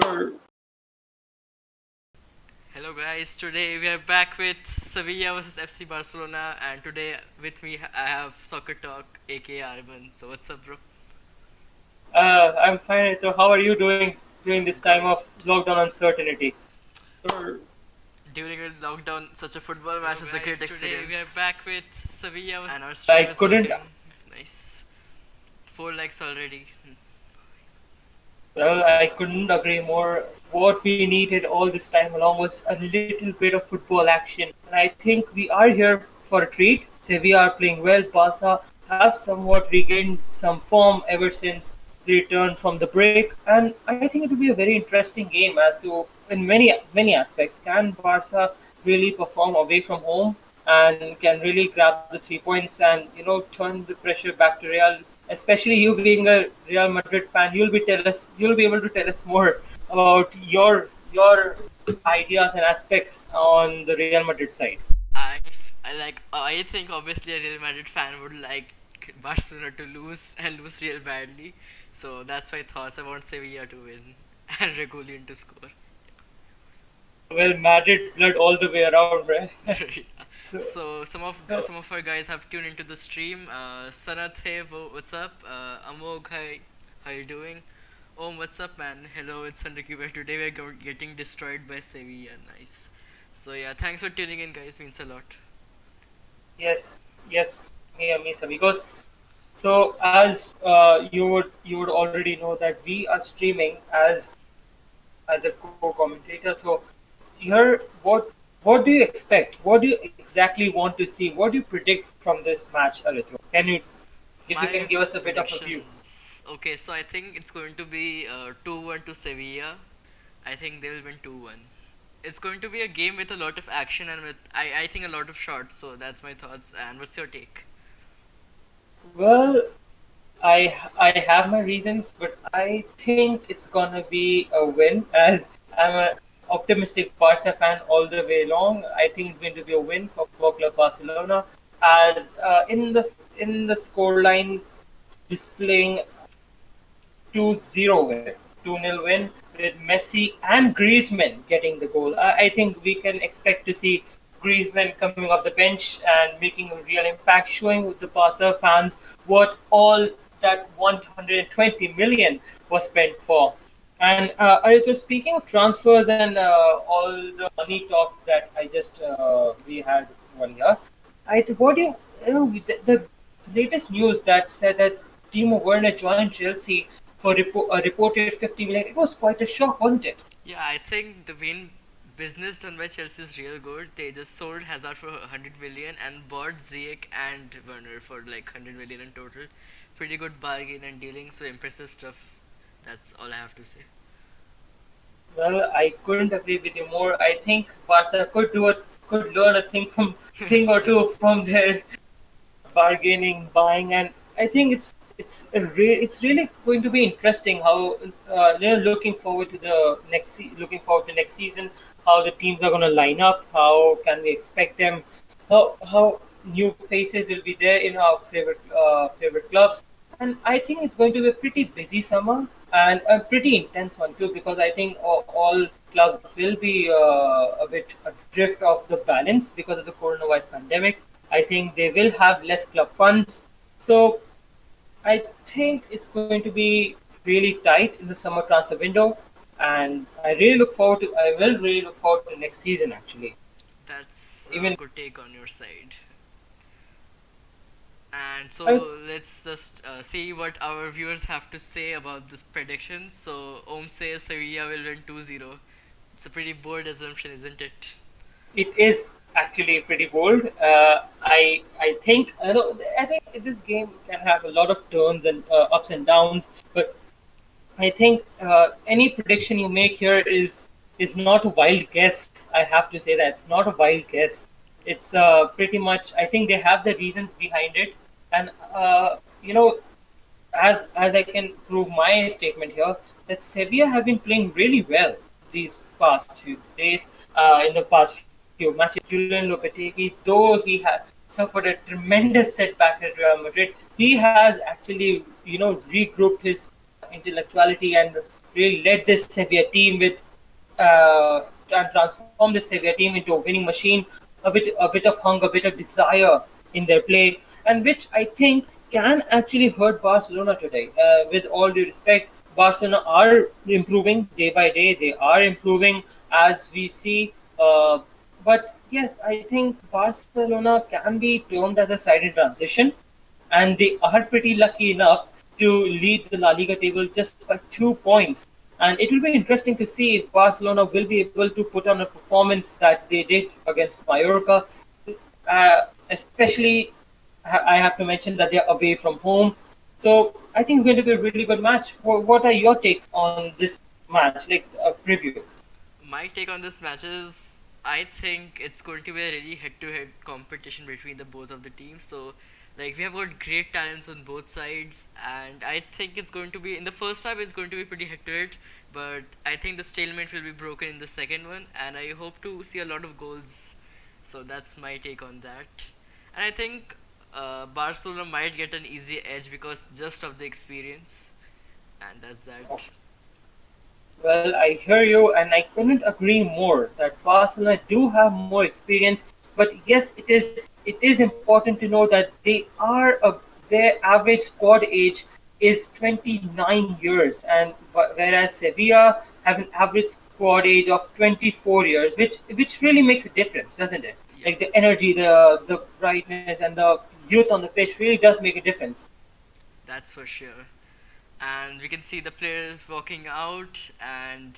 Sure. Hello guys, today we are back with Sevilla versus FC Barcelona, and today with me I have Soccer Talk aka Arman. So what's up bro? I'm fine. So, how are you doing during this time of lockdown uncertainty? Sure. During a lockdown, such a football match Hello is a great guys, today we are back with experience. Sevilla And our I stream is couldn't. working. Nice. 4 likes already. Well, I couldn't agree more. What we needed all this time along was a little bit of football action, and I think we are here for a treat. Sevilla are playing well. Barca have somewhat regained some form ever since the return from the break, and I think it will be a very interesting game as to in many aspects. Can Barca really perform away from home and can really grab the 3 points and turn the pressure back to Real? Especially you being a Real Madrid fan, you'll be able to tell us more about your ideas and aspects on the Real Madrid side. I, I think obviously a Real Madrid fan would like Barcelona to lose and lose real badly. So that's my thoughts. I want Sevilla to win and Regulian to score. Well, Madrid blood all the way around, right? Yeah. so, So so some of our guys have tuned into the stream. Sanath, hey, what's up? Amog, hi, how you doing? Om, what's up, man? Hello, it's Enrique. Where today we're getting destroyed by Sevilla. Nice. So yeah, thanks for tuning in, guys. Means a lot. yes, yes, mis amigos. So as you would already know that we are streaming as a co-commentator. So here, what do you expect? What do you exactly want to see? What do you predict from this match, Arito? If you can My give us a bit of a view? predictions. Okay, so I think it's going to be 2-1 to Sevilla. I think they will win 2-1. It's going to be a game with a lot of action and with I think a lot of shots. So that's my thoughts. And what's your take? Well, I have my reasons, but I think it's gonna be a win. As I'm an optimistic Barca fan all the way long, I think it's going to be a win for Football Club Barcelona. As in the scoreline displaying 2-0 win, 2-0 win with Messi and Griezmann getting the goal. I think we can expect to see Griezmann coming off the bench and making a real impact, showing with the Barca fans what all that 120 million was spent for. And Arito, speaking of transfers and all the money talk that I just we had one year, what do the latest news that said that Timo Werner joined Chelsea for a reported 50 million? It was quite a shock, wasn't it? Yeah, I think the main business done by Chelsea is real good. They just sold Hazard for 100 million and bought Ziyech and Werner for like 100 million in total. Pretty good bargain and dealing. So impressive stuff. That's all I have to say. Well, I couldn't agree with you more. I think Barca could learn a thing or two from their bargaining, buying, and I think it's really going to be interesting how looking forward to looking forward to next season, how the teams are going to line up, how can we expect them, how new faces will be there in our favorite clubs, and I think it's going to be a pretty busy summer and a pretty intense one too because I think all clubs will be a bit adrift of the balance because of the coronavirus pandemic. I think they will have less club funds. So I think it's going to be really tight in the summer transfer window. And I will really look forward to next season actually. That's a Even good take on your side. And I, so let's just see what our viewers have to say about this prediction. So Om says Sevilla will win 2-0. It's a pretty bold assumption, isn't it? it is actually pretty bold. I think this game can have a lot of turns and ups and downs, but I think any prediction you make here is not a wild guess. I have to say that it's not a wild guess. It's pretty much. I think they have the reasons behind it, and as I can prove my statement here, that Sevilla have been playing really well these past few days. In the past few matches, Julian Lopetegui, though he had suffered a tremendous setback at Real Madrid, he has actually regrouped his intellectuality and really led this Sevilla team with and transform this Sevilla team into a winning machine. A bit of hunger, a bit of desire in their play, and which I think can actually hurt Barcelona today. With all due respect, Barcelona are improving day by day. They are improving as we see. But yes, I think Barcelona can be termed as a side in transition, and they are pretty lucky enough to lead the La Liga table just by 2 points. And it will be interesting to see if Barcelona will be able to put on a performance that they did against Mallorca. Especially, I have to mention that they're away from home. So I think it's going to be a really good match. What are your takes on this match, like a preview? My take on this match is I think it's going to be a really head-to-head competition between the both of the teams. So, like we have got great talents on both sides, and I think it's going to be in the first half it's going to be pretty head-to-head, but I think the stalemate will be broken in the second one, and I hope to see a lot of goals. So that's my take on that, and I think Barcelona might get an easy edge because just of the experience, and that's that. Well, I hear you, and I couldn't agree more that Barcelona do have more experience. But yes, it is important to know that their average squad age is 29 years, and whereas Sevilla have an average squad age of 24 years, which really makes a difference, doesn't it? Yep, Like the energy, the brightness, and the youth on the pitch really does make a difference. that's for sure. And we can see the players walking out and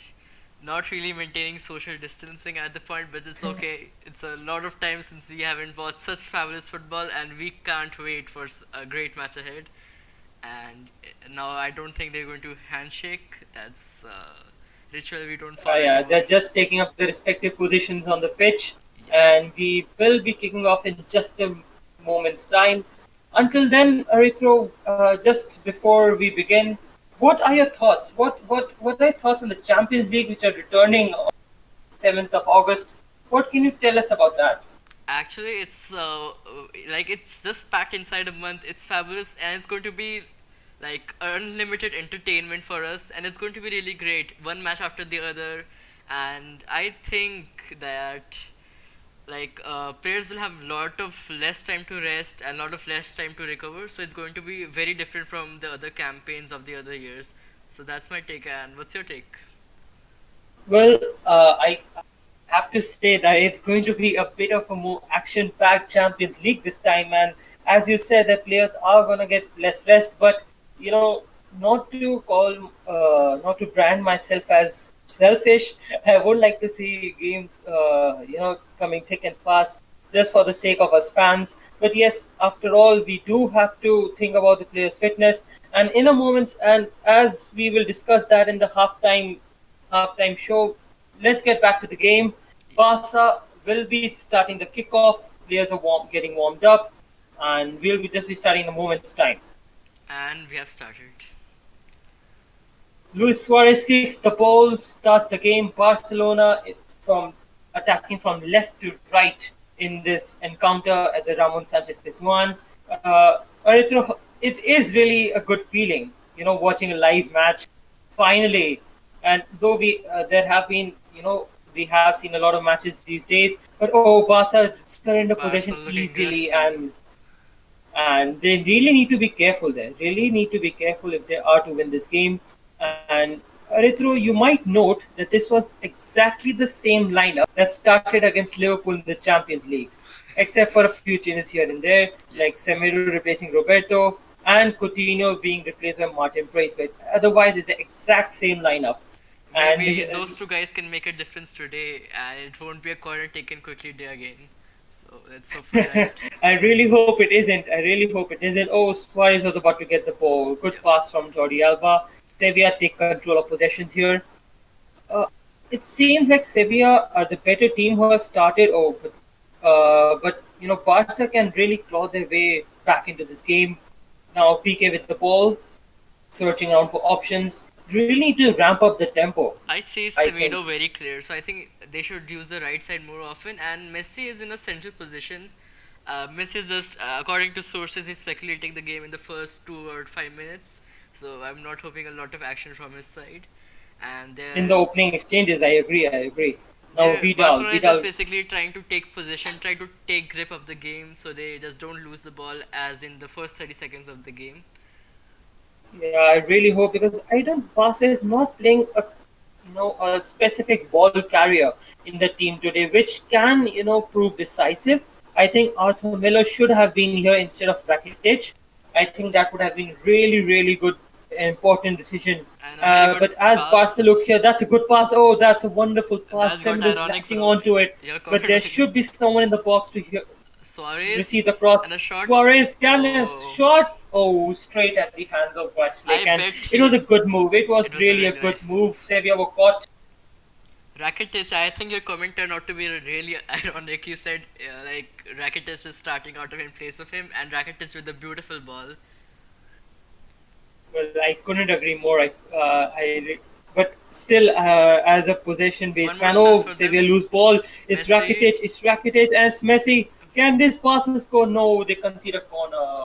not really maintaining social distancing at the point, but it's okay. It's a lot of time since we haven't watched such fabulous football, and we can't wait for a great match ahead. And now I don't think they're going to handshake. That's ritual we don't follow Yeah, anymore. they're just taking up their respective positions on the pitch, Yep. and we will be kicking off in just a moment's time. Until then, Arithro, just before we begin, what are your thoughts? What are your thoughts on the Champions League, which are returning on 7th of August? What can you tell us about that? Actually, it's like it's just packed inside a month. It's fabulous, and it's going to be like unlimited entertainment for us, and it's going to be really great. One match after the other, and I think that like players will have lot of less time to rest and lot of less time to recover. So it's going to be very different from the other campaigns of the other years. So that's my take. And what's your take? Well, I have to say that it's going to be a bit of a more action-packed Champions League this time, and as you said, the players are going to get less rest. But you know, not to brand myself as selfish, I would like to see games, coming thick and fast, just for the sake of us fans. But yes, after all, we do have to think about the players' fitness, and in a moment, and as we will discuss that in the halftime show. Let's get back to the game. Yep. Barca will be starting the kickoff. Players are getting warmed up, and we'll just be starting in a moment's time. And we have started. Luis Suarez kicks the ball, starts the game. Barcelona from attacking from left to right in this encounter at the Ramon Sanchez Pizjuan. It is really a good feeling, watching a live match finally. And though there have been, we have seen a lot of matches these days, but oh, Barca surrender possession Barcelona looking easily, aggressive. and they really need to be careful there. Really need to be careful if they are to win this game. And Aritro, you might note that this was exactly the same lineup that started against Liverpool in the Champions League, except for a few changes here and there, Yep. like Semedo replacing Roberto and Coutinho being replaced by Martin Braithwaite. Otherwise, it's the exact same lineup. And Maybe those two guys can make a difference today, and it won't be a corner taken quickly day again. So let's hope for that. I really hope it isn't. I really hope it isn't. Oh, Suarez was about to get the ball. Good Yep. pass from Jordi Alba. Sevilla take control of possessions here. Uh, it seems like Sevilla are the better team who have started. But Barca can really claw their way back into this game. Now PK with the ball, searching around for options. Really need to ramp up the tempo. I see I think. Semedo very clear, so I think they should use the right side more often. And Messi is in a central position. Messi is just, according to sources, he's speculating the game in the first 2 or 5 minutes. So I'm not hoping a lot of action from his side. and In the they're opening exchanges, I agree. I agree. Now Vidal, Barcelona is just Vidal. basically trying to take possession, try to take grip of the game, so they just don't lose the ball as in the first 30 seconds of the game. Yeah, I really hope because I don't. Barca is not playing a specific ball carrier in the team today, which can prove decisive. I think Arthur Miller should have been here instead of Rakitic. I think that would have been really good, important decision. And a very good But as Barca look pass. here, that's a good pass. Oh, that's a wonderful pass. That's got Semedo's ironic, latching bro. onto it, Your but comment there was should be someone in the box to Suarez receive the cross. and a shot. Suarez can Oh, shot. Oh, straight at the hands of I Watchlake, and bet it was he. a good move. It It was was a really a really good nice move. move. Sevilla were caught. Rakitic, I think your comment turned out to be really ironic. You said like Rakitic is starting out in place of him, and Rakitic with a beautiful ball. Well, I couldn't agree more. But still, as a possession-based One more fan, chance oh, for Sevilla them. lose ball. Messi. It's Rakitic, and it's Messi. Can this pass and score? No, they concede a corner.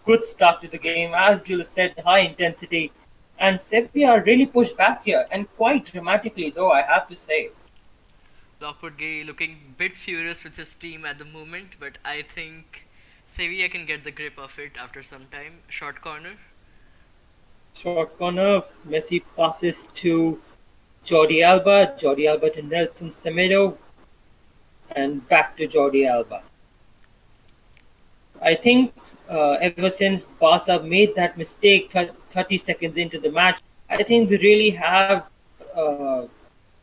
Good start to the Good game, start. as you said, high intensity, and Sevilla really pushed back here, and quite dramatically, though I have to say. Lockwood looking a bit furious with his team at the moment, but I think Sevilla can get the grip of it after some time. Short corner. Short corner, Messi passes to Jordi Alba, Jordi Alba to Nelson Semedo, and back to Jordi Alba. I think ever since Barca made that mistake 30 seconds into the match, I think they really have uh,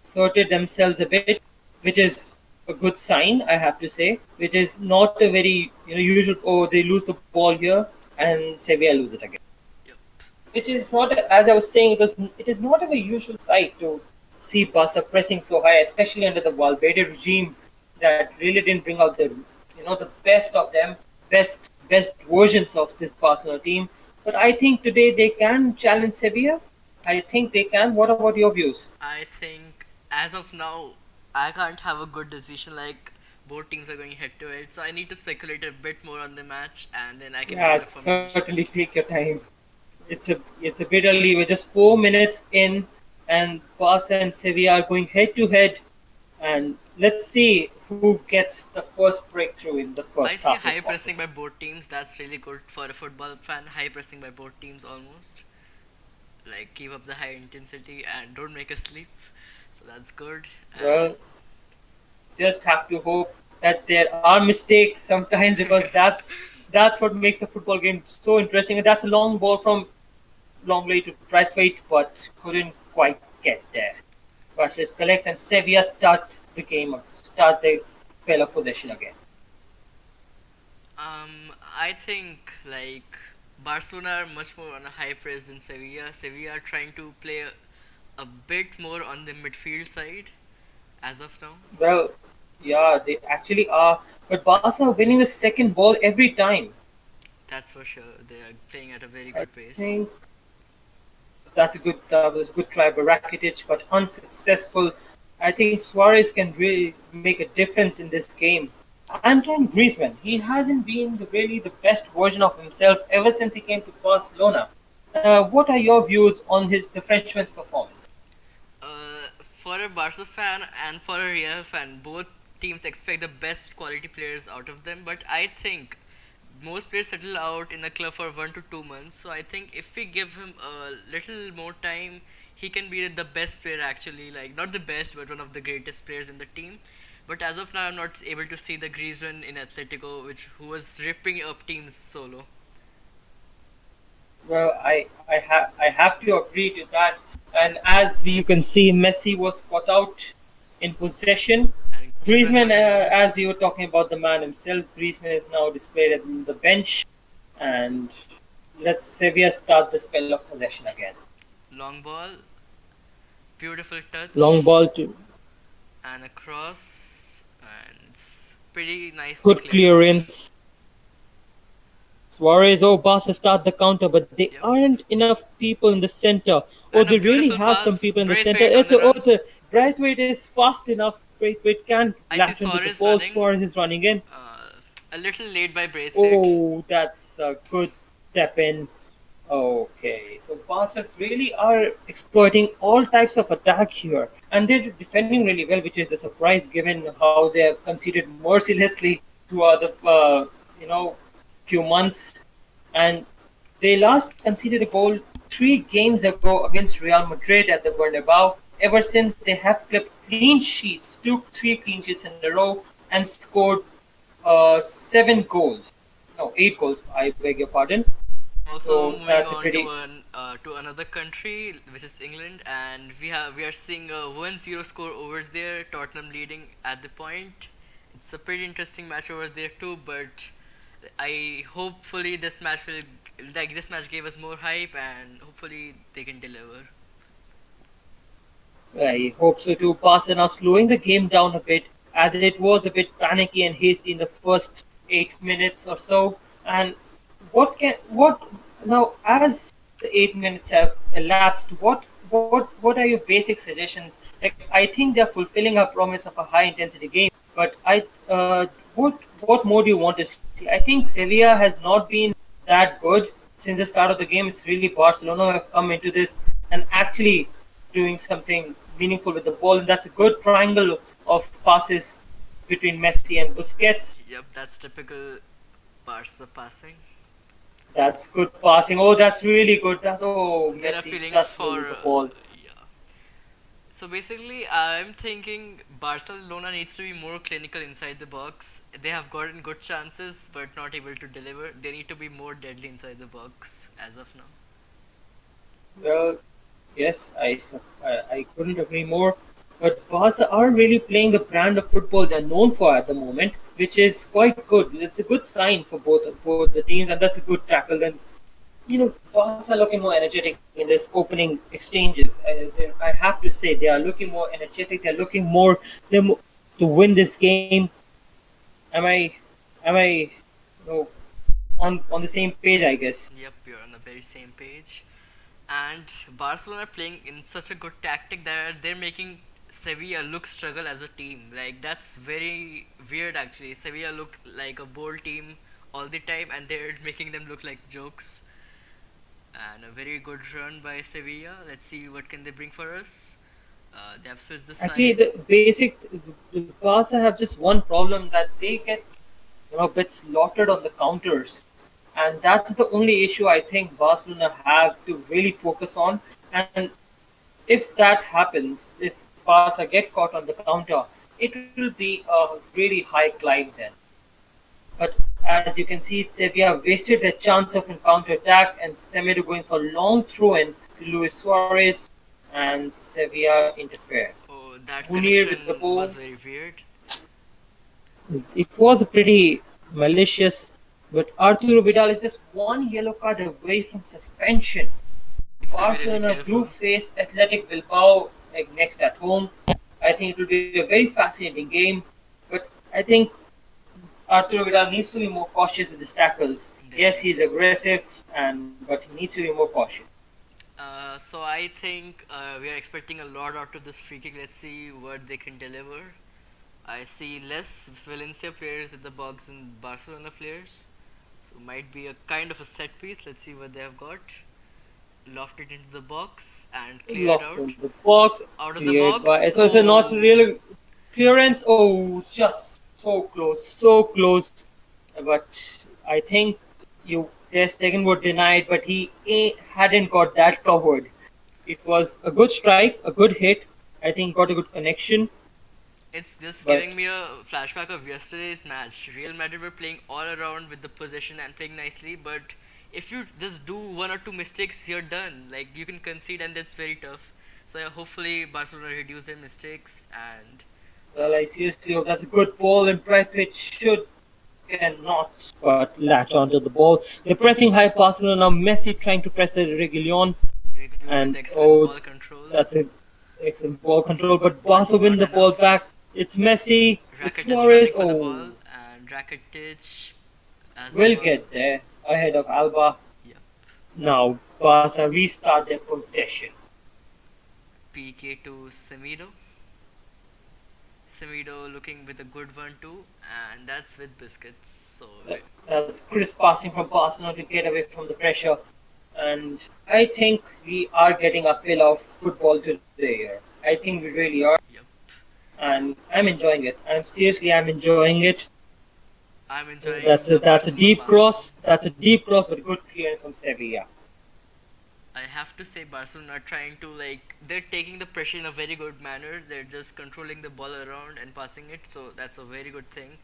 sorted themselves a bit, which is a good sign, I have to say, which is not a very usual. Oh, they lose the ball here and Sevilla lose it again, Yep. which is not, as I was saying, it is not a usual sight to see Barca pressing so high, especially under the Valverde regime that really didn't bring out the best of them, best versions of this Barcelona team. But I think today they can challenge Sevilla. I think they can. What about your views? I think as of now, I can't have a good decision. Like both teams are going head to head, so I need to speculate a bit more on the match, and then I can Yeah, build a firm certainly decision. take your time. It's a bit early. We're just 4 minutes in, and Barca and Sevilla are going head to head. And let's see who gets the first breakthrough in the I first see half, if high pressing possible. by both teams. That's really good for a football fan. High pressing by both teams almost. Like keep up the high intensity and don't make us sleep. So that's good. And Well, just have to hope that there are mistakes sometimes because that's what makes the football game so interesting. And that's a long ball from Longley to Braithwaite, but couldn't quite get there. Versus collects and Sevilla start the spell of possession again. I think like Barcelona are much more on a high press than Sevilla. Sevilla are trying to play a bit more on the midfield side as of now. Well, yeah, they actually are. But Barca are winning the second ball every time. That's for sure. They are playing at a very I good pace. think that was a good try by Rakitic, but unsuccessful. I think Suarez can really make a difference in this game. Antoine Griezmann, he hasn't been really the best version of himself ever since he came to Barcelona. What are your views on the Frenchman's performance? For a Barca fan and for a Real fan, both teams expect the best quality players out of them. But I think most players settle out in a club for 1 to 2 months. So I think if we give him a little more time, he can be the best player actually. Like not the best, but one of the greatest players in the team. But as of now, I'm not able to see the Griezmann in Atletico, which who was ripping up teams solo. Well, I have to agree to that. And as you can see, Messi was caught out in possession. And Griezmann Griezmann, got injured. as we were talking about the man himself, Griezmann is now displayed on the bench, and let's Sevilla start the spell of possession again. Long ball, beautiful Long touch, ball to and a cross, and pretty nicely good cleared out. clearance. Suarez, oh, Barca start the counter, but they Yep. aren't enough people in the center. Oh, And a they really beautiful have some pass, people in the center. Braithwaite on the run. It's a Braithwaite is fast enough. Braithwaite can I see latch into the Suarez ball. running, Suarez is running in. uh, a little late by Braithwaite. Oh, that's a good step in. Okay, so Barca really are exploiting all types of attack here, and they're defending really well, which is a surprise given how they have conceded mercilessly throughout the few months, and they last conceded a goal 3 games ago against Real Madrid at the Bernabeu. Ever since, they have kept clean sheets, took 3 clean sheets in a row, and scored 7 goals. No, 8 goals. I beg your pardon. Also, So moving that's a on to pretty. another country, which is England, and we are seeing a 1-0 score over there. Tottenham leading at the point. It's a pretty interesting match over there too, but I hopefully this match gave us more hype, and hopefully they can deliver. I hope so too. Barcelona slowing the game down a bit as it was a bit panicky and hasty in the first 8 minutes or so. And what now as the 8 minutes have elapsed? What are your basic suggestions? Like I think they're fulfilling our promise of a high intensity game, but what more do you want to see? I think Sevilla has not been that good since the start of the game. It's really Barcelona who have come into this and actually doing something meaningful with the ball, and that's a good triangle of passes between Messi and Busquets. Yep, that's typical Barca passing. That's good passing. Oh, that's really good. That's oh, There are Messi feelings just loses for the ball. yeah. So basically, I'm thinking Barcelona needs to be more clinical inside the box. They have gotten good chances, but not able to deliver. They need to be more deadly inside the box as of now. Well, yes, I couldn't agree more. But Barca are really playing the brand of football they're known for at the moment, which is quite good. It's a good sign for both the teams, and that's a good tackle. Then Barca are looking more energetic in this opening exchanges. I have to say they are looking more energetic. They're looking more them to win this game. Am I am I on the same page? I guess. Yep, you're on the very same page. And Barcelona are playing in such a good tactic that they're making Sevilla look struggle as a team. Like that's very weird actually. Sevilla look like a bold team all the time, and they're making them look like jokes. And a very good run by Sevilla. Let's see what can they bring for us. They have switched the Actually, side. the Barca have just one problem that they get a bit slaughtered on the counters, and that's the only issue I think Barcelona have to really focus on. And if that happens, if Barca get caught on the counter, it will be a really high climb then. But as you can see, Sevilla wasted their chance of an counter attack and Semedo going for a long throw in to Luis Suarez, and Sevilla interfered. Oh, that Munir with the connection ball. was very weird. It was a pretty malicious, but Arturo Vidal is just one yellow card away from suspension. Needs to be really Barcelona do careful. face Athletic Bilbao like next at home. I think it will be a very fascinating game, but I think Arturo Vidal needs to be more cautious with his tackles. Yes, he's Definitely. aggressive, and but he needs to be more cautious. So I think we are expecting a lot out of this free kick. Let's see what they can deliver. I see less Valencia players at the box than Barcelona players. So might be a kind of a set piece. Let's see what they have got. Lofted into the box and cleared Lost out. from the box, Out of the cleared by. box. So it's a not Oh, real clearance. Oh, just so close, so close. But I think you Ter Stegen were denied, but hadn't got that covered. It was a good strike, a good hit. I think he got a good connection, it's just but giving me a flashback of yesterday's match. Real Madrid were playing all around with the possession and playing nicely, but if you just do one or two mistakes, you're done. Like you can concede, and that's very tough. So yeah, hopefully Barcelona reduce their mistakes and well, I seriously hope that's a good ball, and Pripyat should cannot but latch onto the ball. They're pressing high Barcelona. Now Messi trying to press the Regulion, Regulon with and excellent oh, ball control. that's a excellent ball control. But Barca But win not the ball back. enough. It's Messi. It's Rakitic Suarez. running for the Oh, ball and Rakitic as the will ball. get there ahead of Alba. Yeah. Now Barca restart their possession. PK to Semedo. Semedo looking with a good one too, and that's with biscuits. So That's crisp passing from Barcelona to get away from the pressure. and I think we are getting a feel of football today here. I think we really are, Yep. and I'm enjoying it. I'm enjoying it. I'm That's enjoying a the that's a Barcelona deep passing. cross. That's a deep cross, but good clearance from Sevilla. I have to say Barcelona are trying to like they're taking the pressure in a very good manner. They're just controlling the ball around and passing it, so that's a very good thing.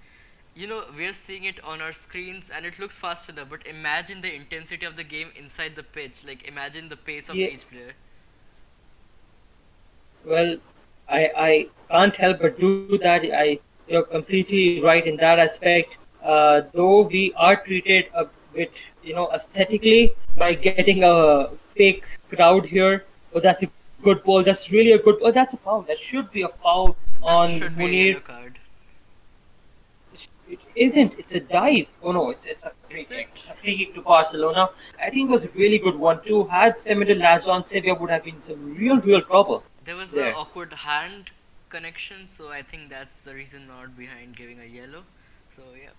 You know, we're seeing it on our screens and it looks fast enough, but imagine the intensity of the game inside the pitch. Like imagine the pace of Yeah, each player. well, I can't help but do that. You're completely right in that aspect. Though we are treated a bit, aesthetically by getting a fake crowd here. Oh, that's a good ball. That's really a good. Oh, that's a foul. That should be a foul That on should be a Munir. yellow card. It isn't. It's a dive. Oh no, it's a free Is kick. It's a it? free kick to Barcelona. I think it was a really good one too. Had Semedo latched on, Sevilla would have been in some real trouble There was a there. awkward hand connection, so I think that's the reason not behind giving a yellow. So yeah.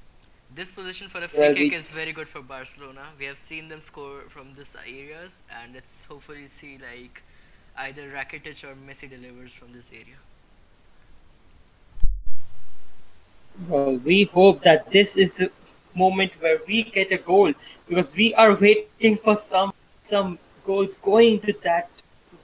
This position for a free Well, kick we is very good for Barcelona. We have seen them score from this areas, and let's hopefully see like either Rakitic or Messi delivers from this area. we hope that this is the moment where we get a goal because we are waiting for some goals going into that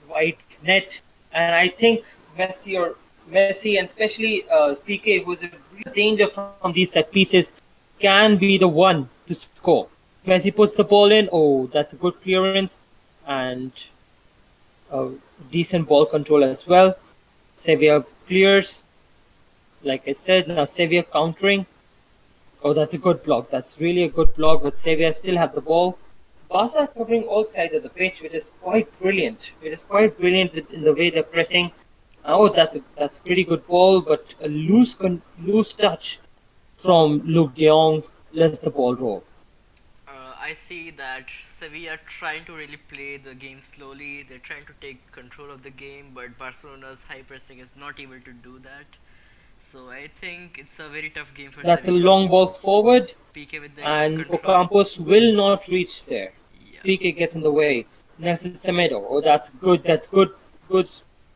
wide net, and I think Messi and especially PK, who's a real danger from these set pieces, can be the one to score. Messi puts the ball in. Oh, that's a good clearance and a decent ball control as well. Sevilla clears, like I said. Now Sevilla countering. Oh, that's a good block. That's really a good block, but Sevilla still have the ball. Barca covering all sides of the pitch, which is quite brilliant. It is quite brilliant in the way they're pressing. Oh, that's a pretty good ball, but a loose touch from Luke De Jong lets the ball roll. I see that Sevilla are trying to really play the game slowly. They're trying to take control of the game, but Barcelona's high pressing is not able to do that. So I think it's a very tough game for That's a Sevilla. long ball forward, PK with the excellent and control. Ocampos will not reach there. Yeah, PK gets in the way. Nelson Semedo. Oh, that's good. That's good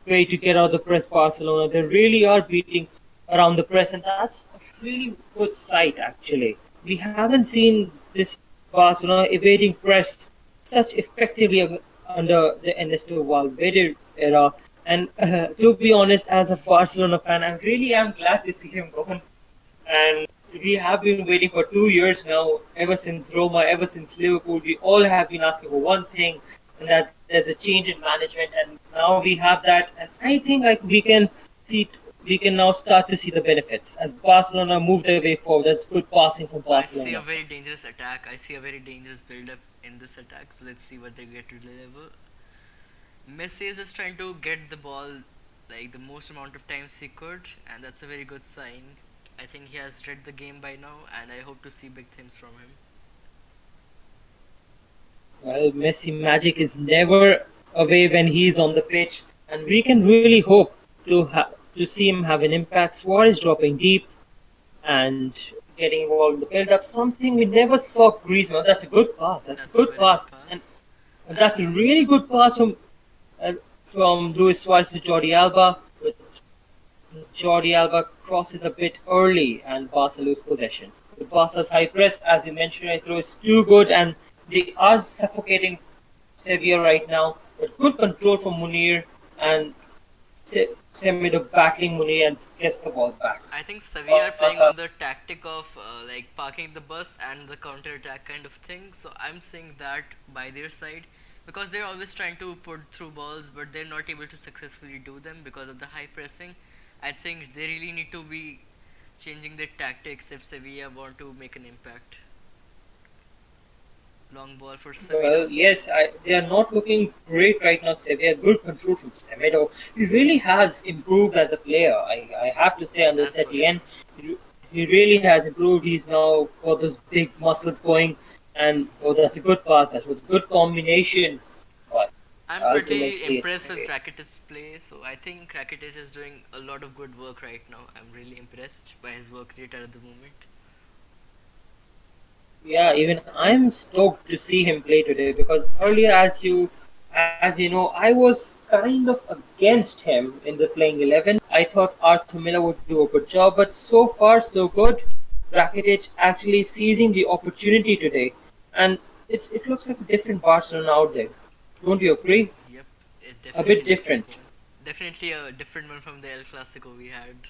way to get out of the press, Barcelona. They really are beating around the press, and that's a really good sight, actually. We haven't seen this Barcelona evading press such effectively under the Ernesto Valverde era. And to be honest, as a Barcelona fan, I really am glad to see him gone, and we have been waiting for 2 years now, ever since Roma, ever since Liverpool. We all have been asking for one thing, and that there's a change in management, and now we have that. And I think like see, we can now start to see the benefits as Barcelona moved away forward. That's good passing from I see a Barcelona. very dangerous attack. I see a very dangerous build up in this attack. So let's see what they get to deliver. Messi is just trying to get the ball like the most amount of times he could, and that's a very good sign. I think he has read the game by now, and I hope to see big things from him. Well, Messi magic is never away when he's on the pitch, and we can really hope to see him have an impact. Suarez dropping deep and getting involved in the build-up. Something we never saw Griezmann. That's a good pass. That's a That's a good very good pass, and, pass. and that's a And really good pass uh, from Luis Suarez to Jordi Alba. But Jordi Alba crosses a bit early, and Barca lose possession. But Barca's high press, as you mentioned, I throw is too good, and they are suffocating Sevilla right now. But good control from Munir, and Semedo battling Munir and gets the ball back. I think Sevilla are playing Barca on the tactic of like parking the bus and the counter attack kind of thing. So I'm seeing that by their side because they're always trying to put through balls, but they're not able to successfully do them because of the high pressing. I think they really need to be changing their tactics if Sevilla want to make an impact. Long ball for Well, Semedo. yes, they are not looking great right now. Sevilla, good control from Semedo. He really has improved as a player. I have to say, under That's for sure. Setien, he really has improved. He's now got those big muscles going, and oh, that's a good pass. That was a good combination, but I'm pretty ultimately it's impressed with away. Rakitic's play, so I think Rakitic is doing a lot of good work right now. I'm really impressed by his work rate at the moment. Yeah, even I'm stoked to see him play today because earlier, as you know, I was kind of against him in the playing 11. I thought Arthur Miller would do a good job, but so far so good. Rakitic actually seizing the opportunity today, and it looks like a different Barcelona out there. Don't you agree? Yep, it A definitely bit looks like different. one. Definitely a different one from the El Clasico we had.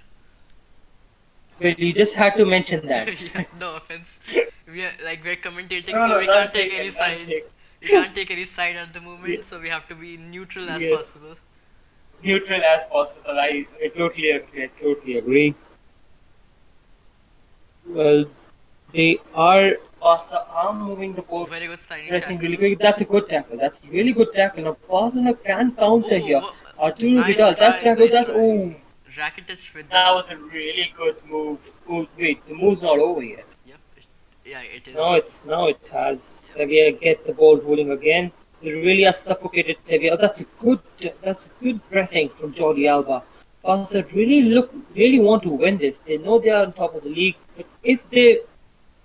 Well, you just had to mention that. Yeah, no offense. We're commentating, No, so no, we none can't take any taken, none side. taken. We can't take any side at the Ye- moment, so we have to be neutral as Yes, possible. neutral as possible. I totally agree. I totally agree. Well, they are Barca are moving the ball, Very good sliding pressing really tackle. quick. That's a good tackle. That's a really good tackle. Now Barcelona can counter Oh, here. Arturo nice Vidal. That's try, tackle. nice That's try. oh, Rakitic with that the. was a really good move. Oh wait, the move's not over yet. Yep, yeah, it No, is. it's now it has Sevilla get the ball rolling again. They really are suffocated Sevilla. That's a good pressing from Jordi Alba. Barca really want to win this. They know they are on top of the league, but if they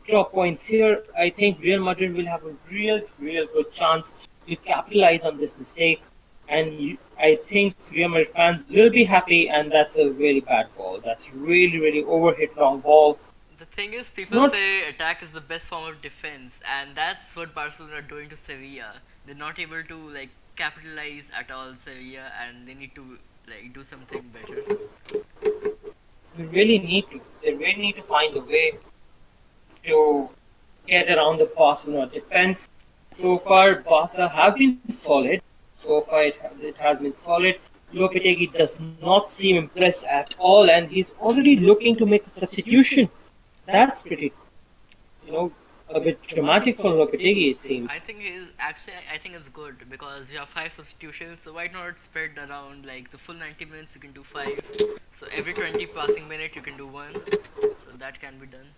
drop points here, I think Real Madrid will have a real good chance to capitalize on this mistake. And I think Real Madrid fans will be happy, and that's a really bad ball. That's really overhit long ball. The thing is, It's people not say attack is the best form of defense, and that's what Barcelona are doing to Sevilla. They're not able to like capitalize at all Sevilla, and they need to like do something better. they really need to. They really need to find a way to get around the Barcelona defense. So far, Barca have been solid. So far, it has been solid. Lopetegui does not seem impressed at all, and he's already looking to make a substitution. That's pretty, you know, a bit dramatic for Lopetegui, it I seems. think is actually I think it's good because you have five substitutions, so why not spread around like the full 90 minutes you can do five, so every 20 passing minute you can do one, so that can be done.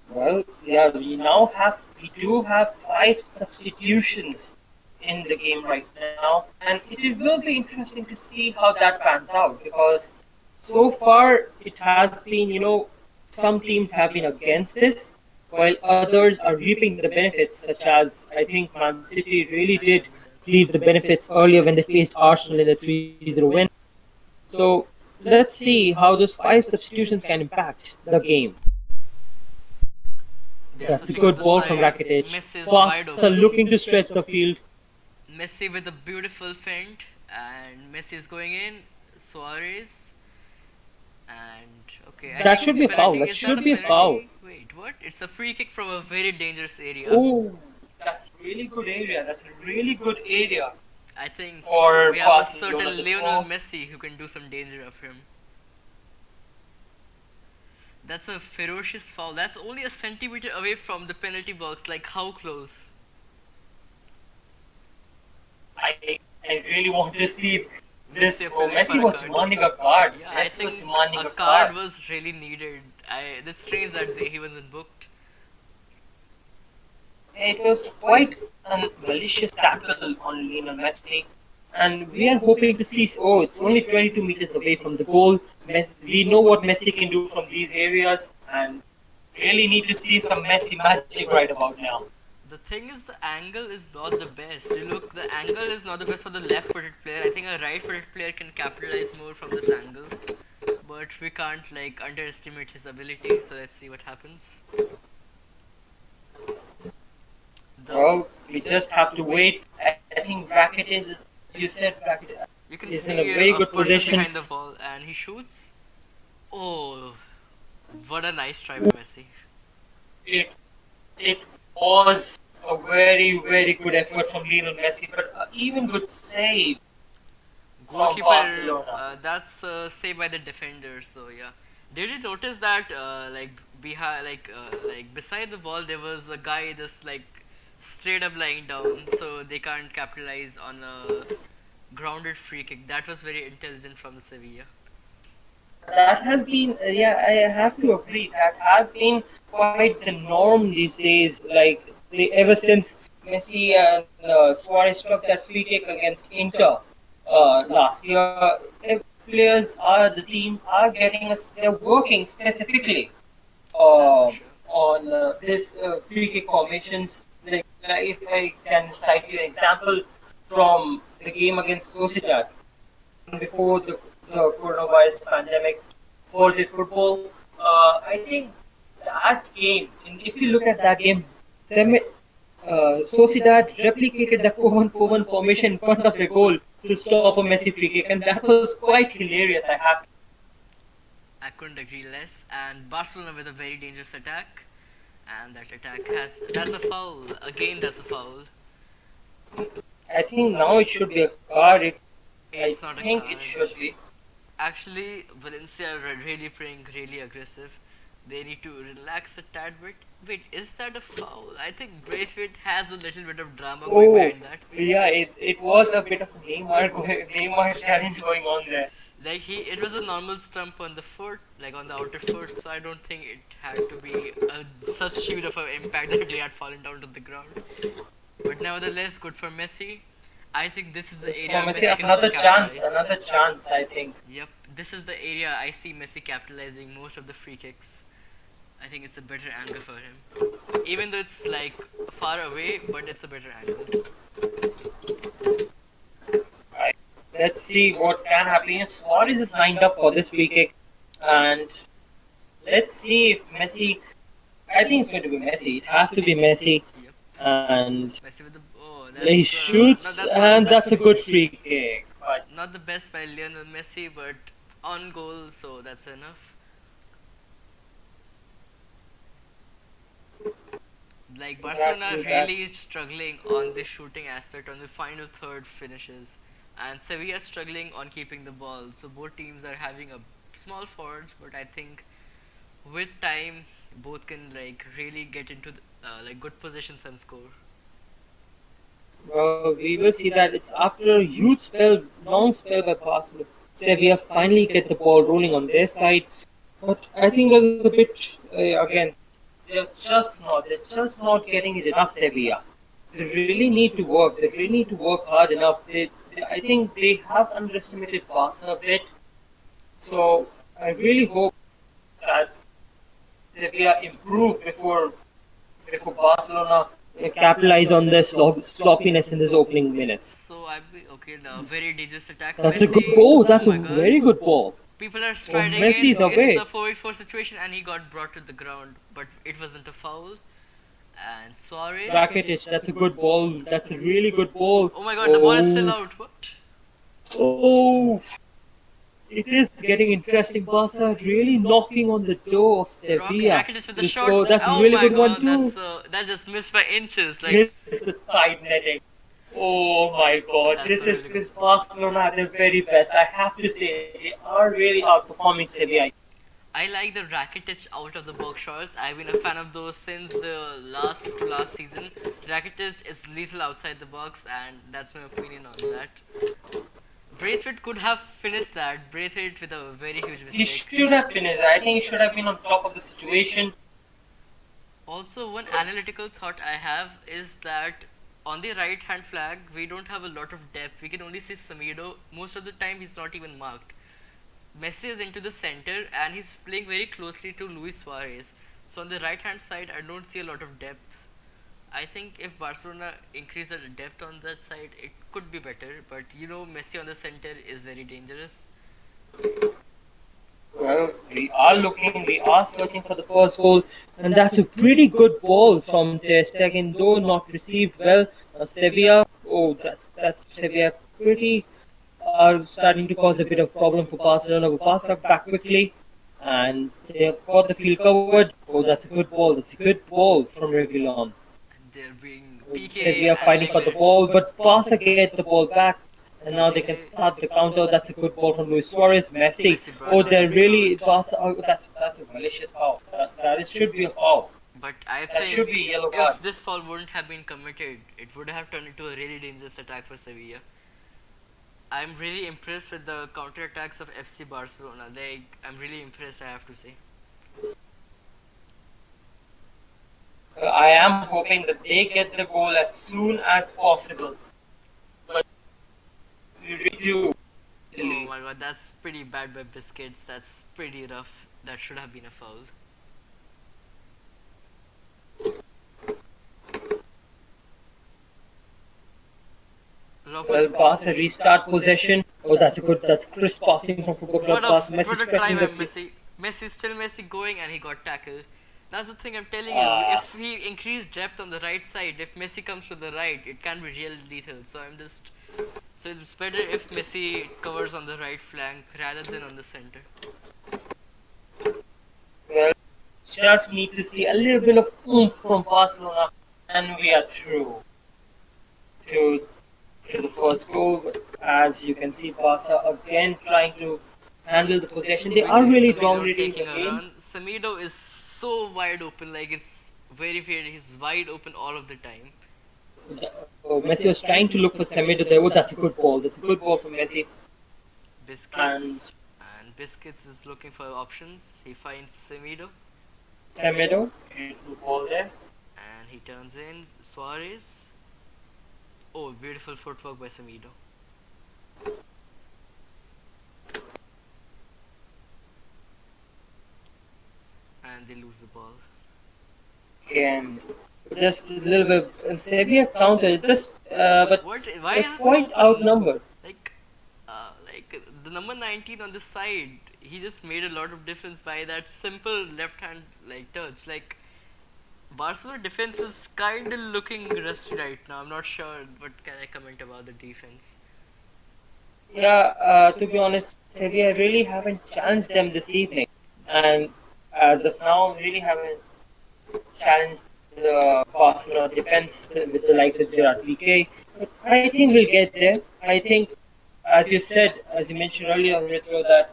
Well, yeah, we do have five substitutions in the game right now, and it will be interesting to see how that pans out because so far it has been, some teams have been against this, while others are reaping the benefits, such as I think Man City really That did can be done. reap the benefits earlier when they faced Arsenal in the 3-0 win. So let's see how those five substitutions can impact the game. They're That's a switching up good the ball from side. Rakitic. Messi is wide Barca open. looking to stretch the field. Messi with a beautiful feint, and Messi is going in. Suarez, and okay, I That think should it's be a a foul. penalty. That Is that should a be a foul. penalty? Wait, what? It's a free kick from a very dangerous area. Oh, that's a really good area. That's a really good area I think for we have a Barcelona certain to Lionel score. Messi who can do some danger of him. That's a ferocious foul. That's only a centimeter away from the penalty box. Like, how close? I really want to see Messi this. Oh, appealing for Messi a was card. demanding a card. Yeah, I Messi was think demanding a a card card. was really needed. This strange that he wasn't booked. It was quite a malicious tackle on Lionel Messi. And we are hoping to see. Oh, it's only 22 meters away from the goal. We know what Messi can do from these areas, and really need to see some Messi magic right about now. The thing is, the angle is not the best. You look, the angle is not the best for the left-footed player. I think a right-footed player can capitalize more from this angle, but we can't like underestimate his ability. So let's see what happens. The Well, we just have to wait. I think Rakitic is, as you said, Rakitic You can is in a see very a good person position. behind the ball and he shoots. Oh, what a nice try by Messi. It it was a very good effort from Lionel Messi, but even good save from Goalkeeper, Barcelona. that's saved by the defender. So yeah. Did you notice that like behind, like beside the ball, there was a guy just like straight up lying down, so they can't capitalize on a grounded free kick. That was very intelligent from the Sevilla. That has been, yeah, I have to agree. That has been quite the norm these days. Like ever since Messi and Suarez struck that free kick against Inter last year, players are the teams are getting us. They're working specifically That's for uh, sure. on this free kick formations. Like if I can cite you an example from the game against Sociedad, even before the coronavirus pandemic halted football. I think that game, and if you look at that game, Sociedad replicated the 4-1-4-1 formation in front of the goal to stop a Messi free kick, and that was quite hilarious. I have. I couldn't agree less. And Barcelona with a very dangerous attack, and that attack has that's a foul. Again, that's a foul. I think now it should be a card. I It's not a think it card. should be. Actually, Valencia are really playing really aggressive. They need to relax a tad bit. Wait, is that a foul? I think Braithwaite has a little bit of drama going Oh, behind that. yeah, it was a bit of a Neymar challenge going on there. Like it was a normal stump on the foot, like on the outer foot. So I don't think it had to be such huge of an impact that he had fallen down to the ground. But nevertheless, good for Messi. I think this is the area For Messi, Messi can capitalize. another chance, I think. Yep, this is the area I see Messi capitalizing most of the free kicks. I think it's a better angle for him. Even though it's like far away, but it's a better angle. Right. Let's see what can happen. Suarez is lined up for this free kick, and let's see if Messi. I think it's going to be Messi. It has to be Messi, Yep. and Messi with the he no, shoots, that's not the and best. that's a good free kick. But Not the best by Lionel Messi, but on goal, so that's enough. Like Barcelona exactly that. really is struggling on the shooting aspect on the final third finishes, and Sevilla is struggling on keeping the ball. So both teams are having a small forwards, but I think with time both can like really get into like good positions and score. Well, we will see that it's after a huge spell, long spell by Barcelona. Sevilla finally get the ball rolling on their side, but I think it was a bit again. They're just not getting it enough. Sevilla. They really need to work. They really need to work hard enough. I think they have underestimated Barca a bit. So I really hope that Sevilla improve before Barcelona capitalize on their sloppiness in this opening minutes. So I be okay. The very dangerous attack, That's a good Messi. ball. Oh That's a my God! very good ball. People are Oh, striding in. Messi's It's away. a 4-4 situation, and he got brought to the ground, but it wasn't a foul. And Suarez. Rakitic, that's a good ball. That's a really good ball. Oh my God! The ball is still Oh, out. What? oh, it is getting interesting. Barca really knocking on the door of Sevilla Rakitic with the to shot. score. That's a Oh really my good one God! too. That just missed by inches. Like Hits the side netting. Oh my God, that's a really good. this Barcelona at their very best. I have to say they are really outperforming Sevilla. I like the Rakitic out of the box shots. I've been a fan of those since the last season. Rakitic is lethal outside the box, and that's my opinion on that. Braithwaite could have finished that. Braithwaite with a very huge He mistake. should have finished. I think he should have been on top of the situation. Also, one analytical thought I have is that on the right hand flag, we don't have a lot of depth. We can only see Samido. Most of the time, he's not even marked. Messi is into the center and he's playing very closely to Luis Suarez. So on the right hand side, I don't see a lot of depth. I think if Barcelona increase the depth on that side, it could be better. But you know, Messi on the center is very dangerous. Well, we are searching for the first goal, and that's a pretty good ball from Ter Stegen, though not received well. Sevilla, oh, that's Sevilla pretty are starting to cause a bit of problem for Barcelona. But Barca back quickly, and they have got the field covered. Oh, that's a good ball. That's a good ball from Reguilon. They're being Sevilla PK fighting for handling the it. ball, but Barca get the ball back, and now they can start the counter. That's a good ball from Luis Suarez. Messi. Messi brought Oh, down to they're the really ground. Barca. Oh, that's a malicious foul. Should be a foul. But I That should think be a yellow card. if this foul wouldn't have been committed, it would have turned into a really dangerous attack for Sevilla. I'm really impressed with the counter attacks of FC Barcelona. I'm really impressed, I have to say. I am hoping that they get the goal as soon as possible. But we really do. Oh Italy. my God, that's pretty bad by Biscuits. That's pretty rough. That should have been a foul. Well, Barca restart possession. Oh, that's a good. That's crisp passing from football club Barca. Messi What a try stretching by the field. Messi. Messi still Messi going and he got tackled. That's the thing I'm telling you. Ah, If he increased depth on the right side, if Messi comes to the right, it can be real lethal. So it's better if Messi covers on the right flank rather than on the center. well, just need to see a little bit of oomph from Barcelona, and we are through to to the first goal. As you can see, Barca again trying to handle the possession. They We are see really Semedo dominating the taking a game. run. Semedo is so wide open, like it's very. He's wide open all of the time. Messi was trying to look for Semedo there. Oh, that's a good ball. That's a good ball from Messi. And Biscuits is looking for options. He finds Semedo Semedo, beautiful ball there. and he turns in Suarez. Oh, beautiful footwork by Semedo. And they lose the ball. Again, just a little bit. And Sevilla counter. It's just, but What? Why they're is it so quite open? outnumbered. Like, the number 19 on the side, he just made a lot of difference by that simple left hand like touch. Like, Barcelona defense is kind of looking rusty right now. I'm not sure what can I comment about the defense. Yeah, to be honest, Sevilla really haven't challenged them this evening. And as of now, really haven't challenged the Barcelona defense with the likes of Gerard Piqué. But I think we'll get there. I think, as you said, as you mentioned earlier, Retro, that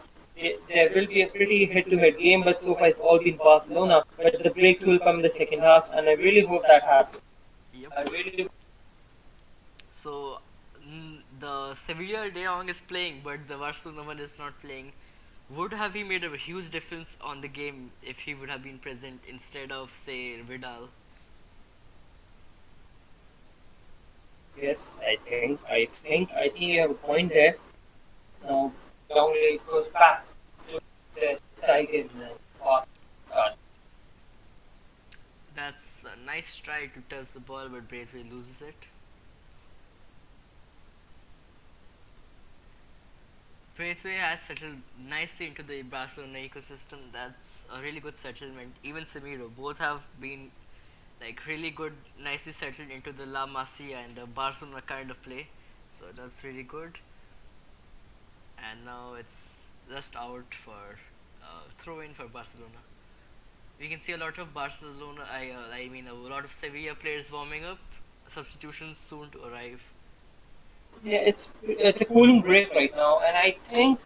there will be a pretty head-to-head game, but so far it's all been Barcelona. But the breakthrough will come in the second half, and I really hope that happens. Yep. I really So the Sevilla De Jong is playing, but the Barcelona one is not playing. Would have he made a huge difference on the game if he would have been present instead of say Vidal? yes, I think you have a point there. Now, Longley goes back to the Steigen pass. That's a nice try to touch the ball, but Braithwaite loses it. Braithwaite has settled nicely into the Barcelona ecosystem. That's a really good settlement. Even Semiro, both have been like really good, nicely settled into the La Masia and the Barcelona kind of play. So that's really good. And now it's just out for throw in for Barcelona. We can see a lot of Barcelona, I mean a lot of Sevilla players warming up. Substitutions soon to arrive. Yeah, it's a cooling break right now, and I think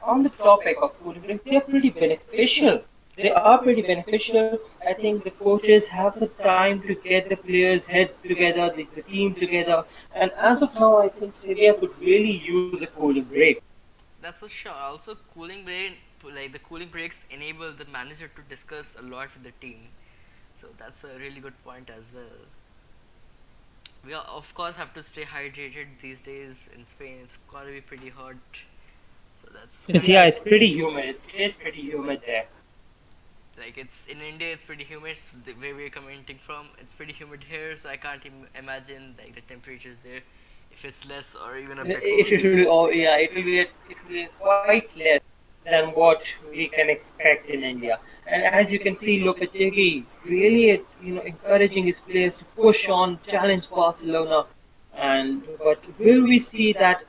on the topic of cooling breaks, they are pretty beneficial. They are pretty beneficial. I think the coaches have the time to get the players' head together, the team together, and as of now, I think Sevilla could really use a cooling break. That's for sure. Also, the cooling breaks enable the manager to discuss a lot with the team. So that's a really good point as well. Of course have to stay hydrated these days in Spain. It's gotta be pretty hot. So that's Because yeah, it's pretty humid. It is pretty humid there. like it's in India. It's pretty humid. Where we're commenting from, it's pretty humid here. So I can't imagine like the temperatures there. If it's less or even a bit more. It will be oh yeah, it will be quite less than what we can expect in India. And as you can see, Lopetegui really encouraging his players to push on, challenge Barcelona, and but will we see that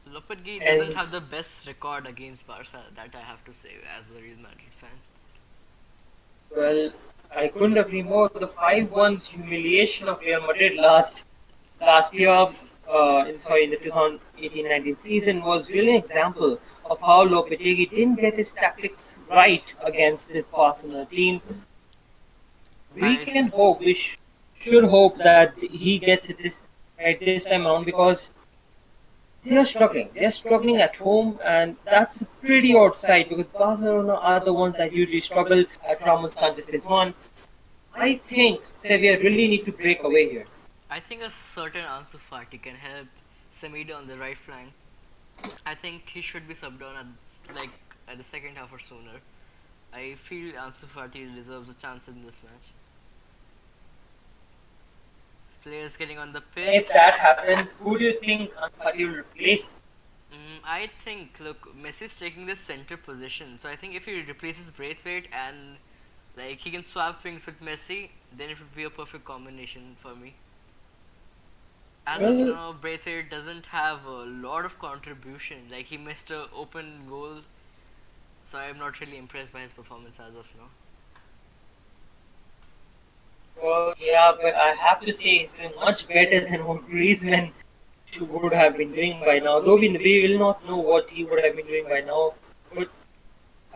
Lopetegui doesn't have ends the best record against Barca. That I have to say as a Real Madrid fan. well? I couldn't agree more. The 5-1 humiliation of Real Madrid last year, in the 2018-19 season, was really an example of how Lopetegui didn't get his tactics right against this Barcelona team. We I can s- hope, should hope that he gets it this right this time around because they are struggling. They are struggling at home, and that's a pretty odd sight because Barcelona are the ones that usually struggle at Ramon Sanchez Pizjuan. I think Sevilla really need to break away here. I think a certain Ansu Fati can help Semedo on the right flank. I think he should be subbed on at the second half or sooner. I feel Ansu Fati deserves a chance in this match, Players getting on the If pitch. that happens, who do you think Anfati will replace? I think, look, Messi's taking this center position, so I think if he replaces Braithwaite and like he can swap wings with Messi, then it would be a perfect combination for me. As of Well, now, Braithwaite doesn't have a lot of contribution. Like he missed a open goal, so I'm not really impressed by his performance as of now. well, yeah, but I have to say he's doing much better than what Griezmann would have been doing by now. Though we will not know what he would have been doing by now. But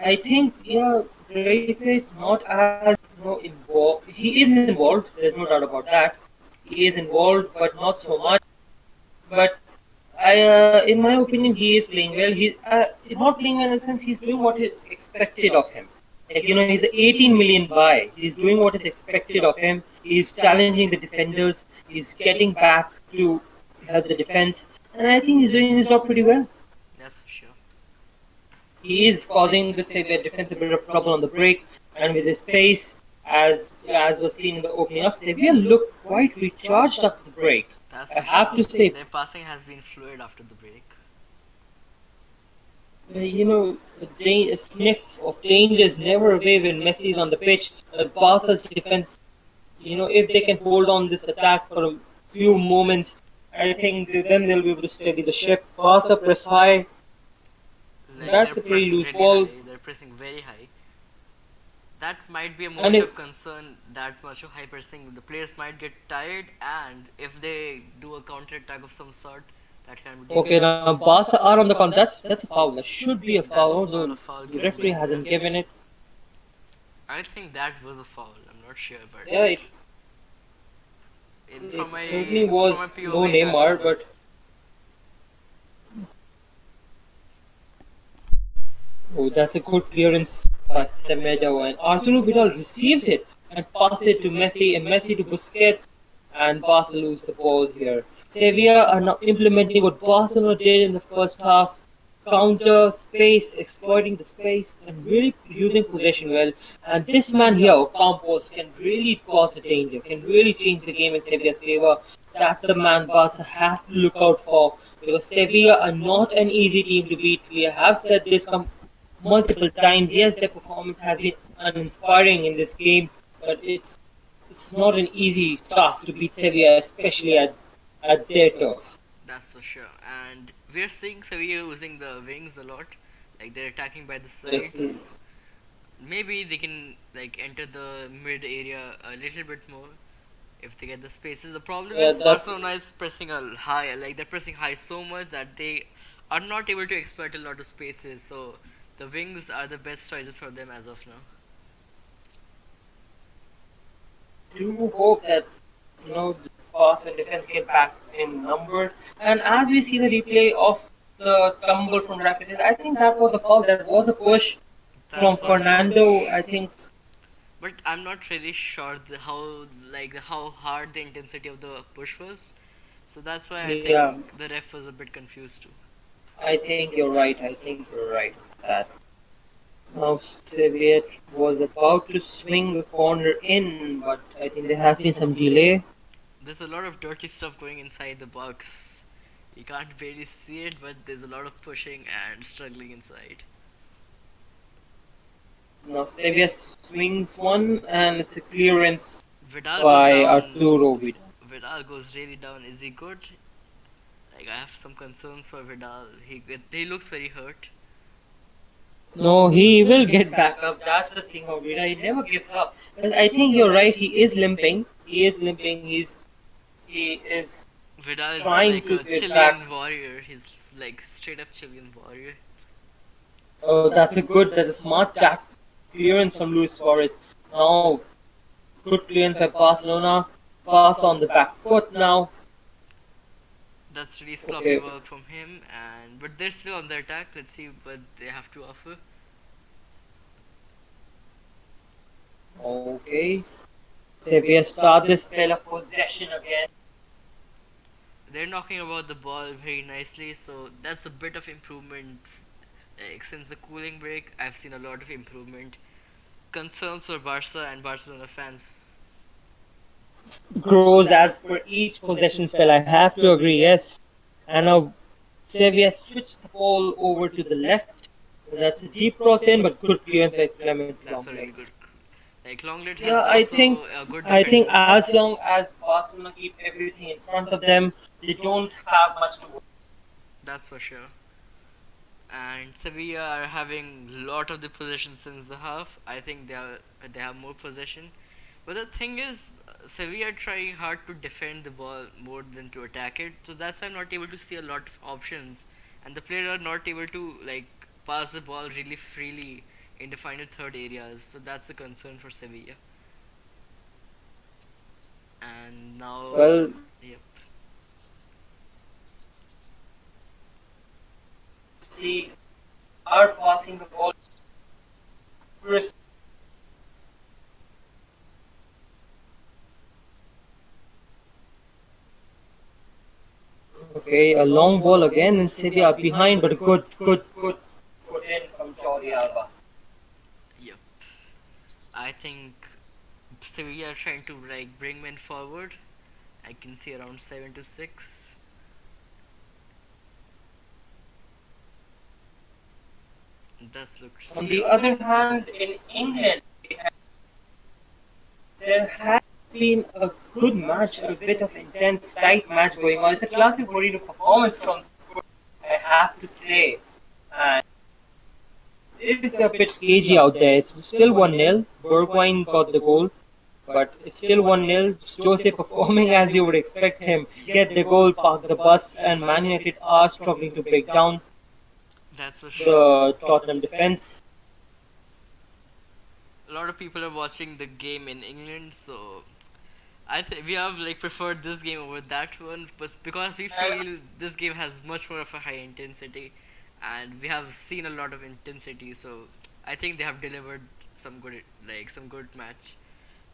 I think, yeah, Braithwaite not as involved. He is involved. There's no doubt about that. He is involved, but not so much. But in my opinion, he is playing well. He's not playing well in the sense he's doing what is expected of him. Like, he's an 18 million buy. He's doing what is expected of him. He's challenging the defenders. He's getting back to help the defense, and I think he's doing his job pretty well. That's for sure. He is causing the Sevilla defense a bit of trouble on the break, and with his pace, as was seen in the opening of Sevilla, looked quite recharged after the break. That's I for sure. have to say, Their passing has been fluid after the break. a sniff of danger is never away when Messi is on the pitch. Barca's defense, if they can hold on this attack for a few moments, I think then they'll be able to steady the ship. Barca press high. Like they're That's a pretty pressing loose really ball, high. They're pressing very high. That might be a and moment it, of concern. That much of high pressing, the players might get tired, and if they do a counter attack of some sort, that can be okay, dangerous. now Barca are on the count. That's a foul. That should be a foul, That's although not a foul the given referee by the hasn't ref. given it. I think that was a foul. I'm not sure, but Yeah, in it certainly was from my no POV that Neymar, but was. oh, that's a good clearance by Semedo, and Arturo Vidal receives it and passes it to Messi, and Messi to Busquets, and Barca lose the ball here. Sevilla are now implementing what Barcelona did in the first half: counter space, exploiting the space, and really using possession well. And this man here, Campos, can really cause the danger, can really change the game in Sevilla's favor. That's the man Barca have to look out for, because Sevilla are not an easy team to beat. We have said this multiple times. Yes, their performance has been uninspiring in this game, but it's not an easy task to beat Sevilla, especially at their turf. That's for sure. And we're seeing Sevilla using the wings a lot. Like they're attacking by the That's true. sides. Maybe they can like enter the mid area a little bit more if they get the spaces. The problem Yeah, is that's Barcelona is pressing a high, like they're pressing high so much that they are not able to exploit a lot of spaces. So the wings are the best choices for them as of now. I do hope that the pass and defense get back in numbers. And as we see the replay of the tumble from Rakitic, I think that was a foul. That was a push That from was a Fernando. push, I think, but I'm not really sure how hard the intensity of the push was. So that's why I yeah, think the ref was a bit confused too. I think you're right. I think you're right with that. Now Soviet was about to swing a corner in, but I think there has been some delay. There's a lot of dirty stuff going inside the box. You can't barely see it, but there's a lot of pushing and struggling inside. Now Sevilla swings one, and it's a clearance Vidal goes by down. Arturo Vidal. Vidal goes really down. Is he good? Like I have some concerns for Vidal. He looks very hurt. No, he will get back up. That's the thing of Vidal. He never gives up. But I think you're right. He is limping. He is limping. He is Vidal is trying like to a get back. Chilean warrior. He's like straight up Chilean warrior. Oh, that's a smart clearance from Luis Suarez. Now, good clearance by Barcelona. Pass on the back foot now. That's really sloppy Okay, work from him, and but they're still on the attack. Let's see what they have to offer. okay. Sevilla start this spell of possession again. They're knocking about the ball very nicely, so that's a bit of improvement. Like since the cooling break, I've seen a lot of improvement. Concerns for Barca and Barcelona fans. grows as per each possession spell. I have to agree, yes. And now Sevilla switched the ball over to the left. That's a deep cross in, but good clearance by Clement That's a Longley. really good. Like Longlet Yeah, has also a good I think defender. as long as Barcelona keep everything in front of them, they don't have much to worry. That's for sure. And Sevilla are having lot of the possession since the half. I think they have more possession. But the thing is, Sevilla try hard to defend the ball more than to attack it. So that's why I'm not able to see a lot of options, and the players are not able to like pass the ball really freely in the final third areas. So that's a concern for Sevilla. And now, Well, yep, see, are passing the ball crisp. Okay, a long ball again, and Sevilla are behind, but a good foot in from Jordi Alba. yep. I think Sevilla are trying to like bring men forward. I can see around 7-6. That looks On really the good. other hand, in England, there has been a good match, a bit of intense, tight match going on. It's a classic Mourinho performance from Spurs, I have to say. And it is a bit cagey out there. It's still 1-0. Bergwijn got the goal, but it's still 1-0. Jose performing as you would expect him. Get the goal, park the bus, and Man United are struggling to break down That's for sure. the Tottenham defense. A lot of people are watching the game in England, so I think we have like preferred this game over that one, but because we feel this game has much more of a high intensity, and we have seen a lot of intensity, so I think they have delivered some good match.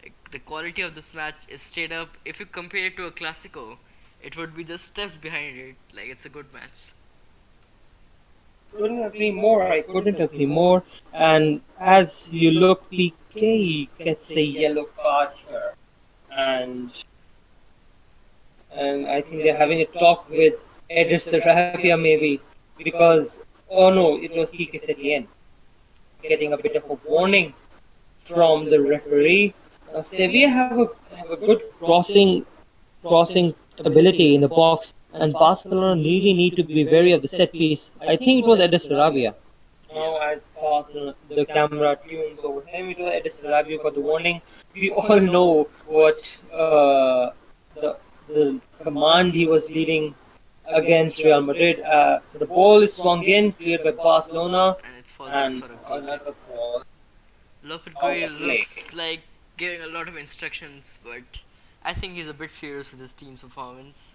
Like, the quality of this match is straight up. If you compare it to a Clasico, it would be just steps behind it. Like it's a good match. Couldn't agree more. I couldn't agree more. And as you look, PK gets a yellow card here, and I think they're having a talk with Eder Sarabia maybe because oh no, it was Kike Setien getting a bit of a warning from the referee. Sevilla have a good crossing ability in the box, and Barcelona really need to be wary of the set piece. I think it was Eder Sarabia. Yeah. Now, as Barcelona, the camera tunes over him, it was Eder Sarabia who got the warning. We all know what the command he was leading against Real Madrid. The ball is swung in, cleared by Barcelona, And it falls out and for a goal. another ball out Lopetegui of play. looks like giving a lot of instructions, but I think he's a bit furious with his team's performance.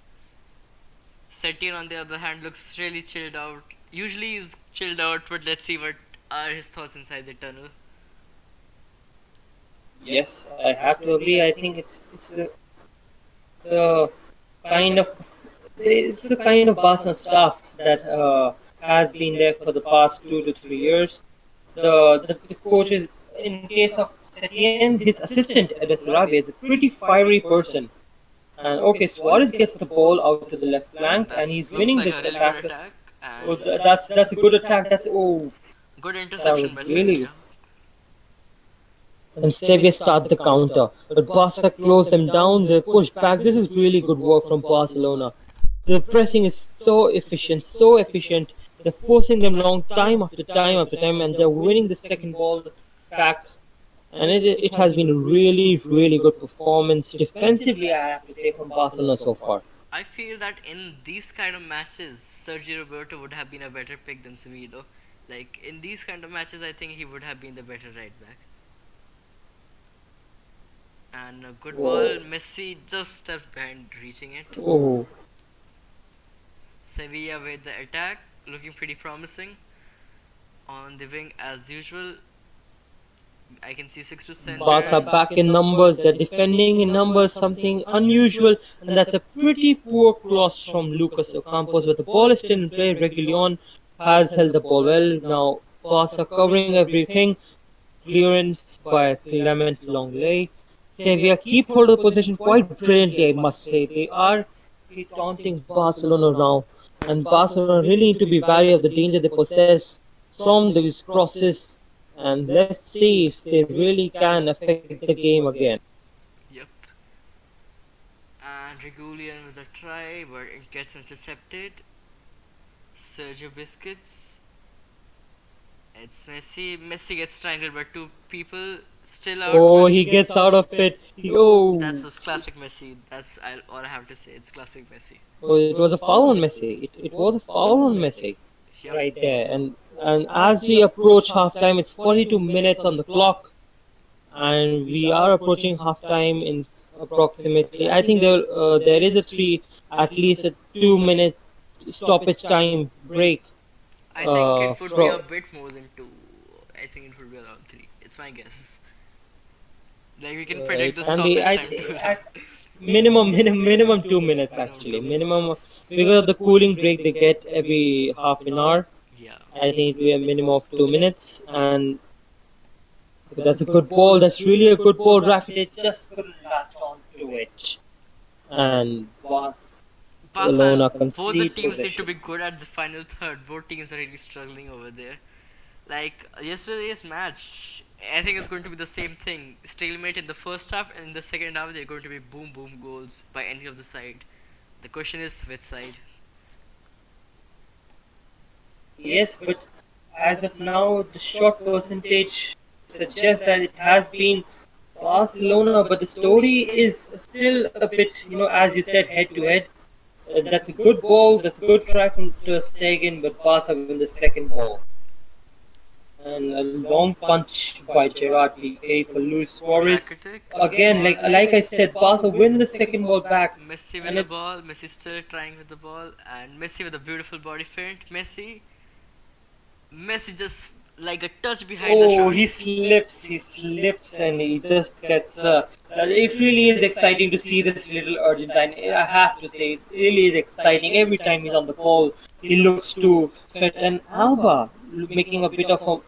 Setien, on the other hand, looks really chilled out. Usually he's chilled out, but let's see what are his thoughts inside the tunnel. Yes, I have to agree. I think the kind of it's the kind of Barcelona staff that has been there for the past 2 to 3 years. The coach is, in case of Setien, his assistant Eder Sarabia is a pretty fiery person. And okay, Suarez gets the ball out to the left flank, and That he's looks winning like the a really good attack. attack Oh, and that's a good attack. That's oh, good that was interception by really. Sevilla. And Sevilla start the counter, but Barca close them down. They push back. This is really good work from Barcelona. The pressing is so efficient, so efficient. They're forcing them long time after time after time, and they're winning the second ball back. And it has been a really good performance defensively, I have to say, from Barcelona so far. I feel that in these kind of matches, Sergio Roberto would have been a better pick than Semedo. Like in these kind of matches, I think he would have been the better right back. And a good ball, Whoa. Messi just steps behind reaching it. Oh, Sevilla with the attack, looking pretty promising. On the wing as usual, I can see six to Barca centers. back in numbers. They're defending in numbers, something unusual, and that's a pretty poor cross from Lucas Ocampos. But the ball is still in play. Reguilon has held the ball well. Now Barca covering everything. Clearance by Clement Longley. Sevilla keep hold of the possession quite brilliantly, I must say. They are actually taunting Barcelona now, and Barcelona really need to be wary of the danger they possess from these crosses. And let's see if they really can affect the game again. Yep. And Regulian with a try, but it gets intercepted. Sergio Busquets. It's Messi. Messi gets strangled by two people. Still out. Oh, he gets out of it. That's Oh, just classic Messi. That's all I have to say. It's classic Messi. oh, it was a foul on Messi. It was a foul on Messi Yep. right there. And as we approach halftime, it's 42 minutes on the clock, and we are approaching halftime in approximately. I think there is a three, at least a 2 minute stoppage time break. I think it would be From a bit more than two. I think it would be around three. It's my guess. Like we can it predict the can be stoppage time too. at minimum 2 minutes Minimum actually. two Minimum minutes. because of the cooling break they get every half an hour. Yeah. I think it will be a minimum of 2 minutes, and that's a good ball. That's really a good ball. Rakitic just couldn't latch on to it, and Barca, Barcelona both the concede teams need to possession. be good at the final third. Both teams are really struggling over there. Like yesterday's match, I think it's going to be the same thing. Stalemate in the first half, and in the second half, they're going to be boom boom goals by any of the side. The question is which side? Yes, but as of now, the shot percentage suggests that it has been Barcelona, but the story is still a bit, as you said, head to head. That's a good ball, that's a good try from Ter Stegen, but Barca win the second ball. And a long punch by Gerard Piqué for Luis Suarez. Rakitic. Again, like I said, Barca win the second ball back, Messi with and the it's ball. Messi still trying with the ball, and Messi with a beautiful body feint. Messi just like a touch behind the oh, shot. he slips, and he just gets. It really is exciting to see this little Argentine. I have to say, it really is exciting. Every time he's on the ball, he looks to threaten Alba, making a bit of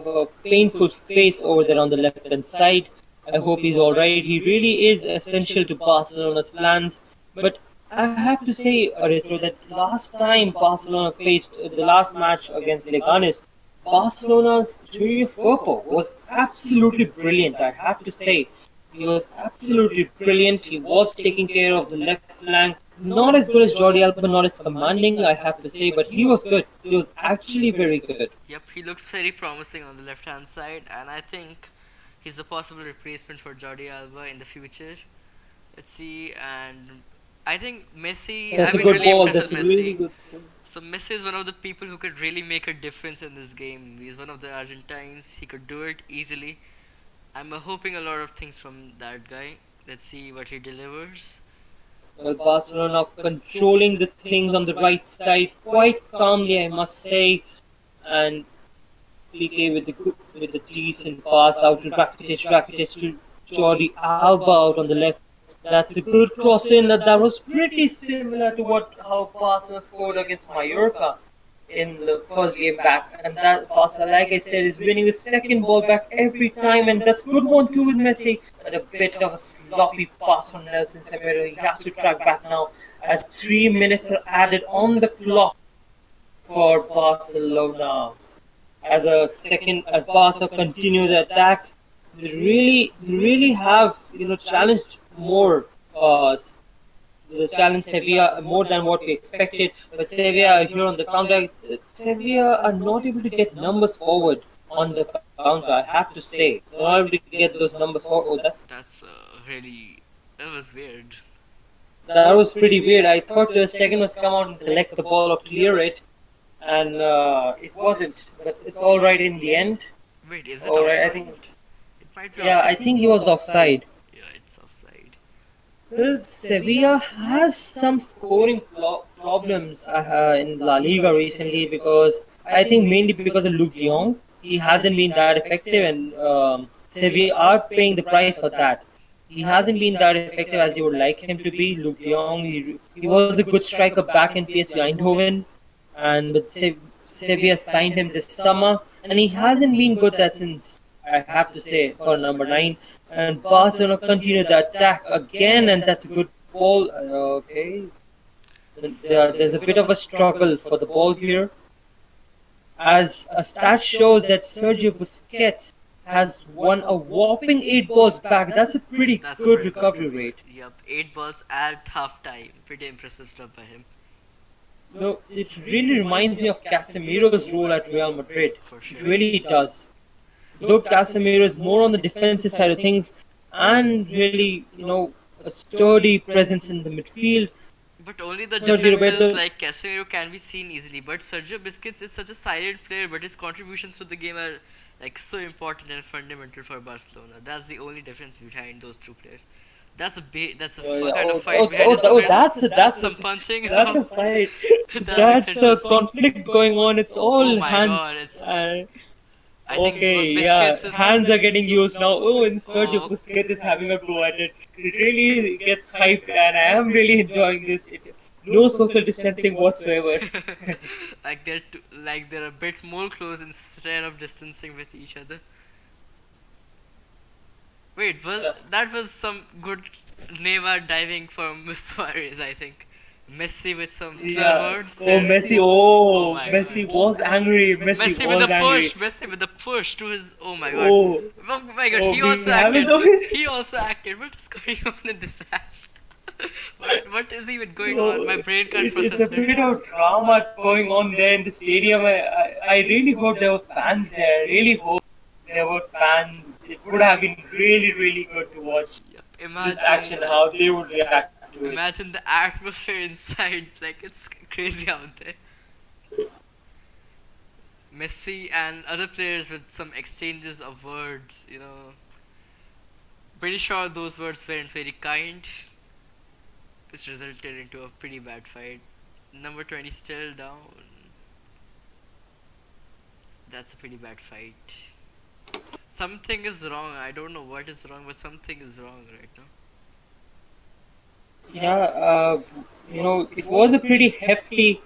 a painful face over there on the left hand side. I hope he's all right. He really is essential to Barcelona's plans, but I have to say, Aritro, that last time Barcelona faced the last match against Leganes, Barcelona's Julio Firpo was absolutely brilliant, I have to say. He was absolutely brilliant. He was taking care of the left flank. Not as good as Jordi Alba, not as commanding, I have to say, but he was good. He was actually very good. Yep, he looks very promising on the left hand side, and I think he's a possible replacement for Jordi Alba in the future. Let's see, and I think Messi. That's I've a been good really ball. impressed with That's a really Messi. good. So Messi is one of the people who could really make a difference in this game. He's one of the Argentines. He could do it easily. I'm hoping a lot of things from that guy. Let's see what he delivers. Well, Barcelona controlling the things on the right side quite calmly, I must say, and PK with the decent pass out to Rakitic to Jordi Alba out on the left. That's a good cross in. That was pretty similar to what how Barcelona scored against Mallorca in the first game back, and that Barca, like I said, is winning the second ball back every time, and that's a good one too with Messi. But a bit of a sloppy pass from Nelson Semedo. He has to track back now as 3 minutes are added on the clock for Barcelona. As Barca continue the attack, they really have challenged more. The challenge Sevilla more than what we expected. But Sevilla here on the counter, Sevilla are not able to get numbers forward on the counter. I have to say, they're not able to get those numbers forward. Oh, That's really. That was weird. that was pretty weird. I thought Stegen was come out and collect the ball or clear it, and it wasn't. But it's all right in the end. Wait, is it All right, I think. offside? It might be Yeah, I offside. think he was offside. Yeah, it's offside. Well, Sevilla has some scoring problems in La Liga recently because I think mainly because of Luke De Jong. He hasn't been that effective, and Sevilla are paying the price for that. He hasn't been that effective as you would like him to be. Luke De Jong, he was a good striker back in PSV Eindhoven, and but Sevilla signed him this summer, and he hasn't been good that since. I have to say, for number 9. And Barcelona continue the attack again, and that's a good ball. Okay, there's a bit of a struggle for the ball here, as a stat shows that Sergio Busquets has won a whopping 8 balls back. That's a pretty That's a good pretty recovery rate. Yep, 8 balls at half time. Pretty impressive stuff by him. Though it really reminds me of Casemiro's role at Real Madrid. For It sure. really does. Though Casemiro is more on the defensive side of things and really, a sturdy presence in the midfield, But only the Sergio difference is Roberto, like Casemiro can be seen easily, but Sergio Busquets is such a silent player, but his contributions to the game are like so important and fundamental for Barcelona. That's the only difference behind those two players. That's a yeah, kind of fight behind those two players. Some punching. that's a fight. That looks That's a interesting. conflict going on. It's Oh all my hands. god, it's. I think Okay, yeah, Biscuits hands is. are getting used now. Oh, and Sergio Oh. Busquets is having a go at it. It really gets hyped, and I am really enjoying this. No social distancing whatsoever. Like they're a bit more close instead of distancing with each other. Wait, that was some good Neymar diving from Suarez, I think. Messi with some slur Yeah. words Oh, there. Messi. Oh Oh, my god. Messi was angry. Messi Messi with was the angry. push, Messi with the push to his. Oh my god. Oh, Oh my god, oh, he we also have it acted. though. He also acted. What is going on in this match? What is even going on? Oh, My brain can't it's process a it. bit of drama going on there in the stadium. I really hope there were fans there. I really hope there were fans. It would have been really, really good to watch Yep. this action, how they would react to it. Imagine the atmosphere inside. Like it's crazy out there. Messi and other players with some exchanges of words. Pretty sure those words weren't very kind. This resulted into a pretty bad fight. Number 20 still down. That's a pretty bad fight. Something is wrong. I don't know what is wrong, but something is wrong right now. Yeah, it was a pretty hefty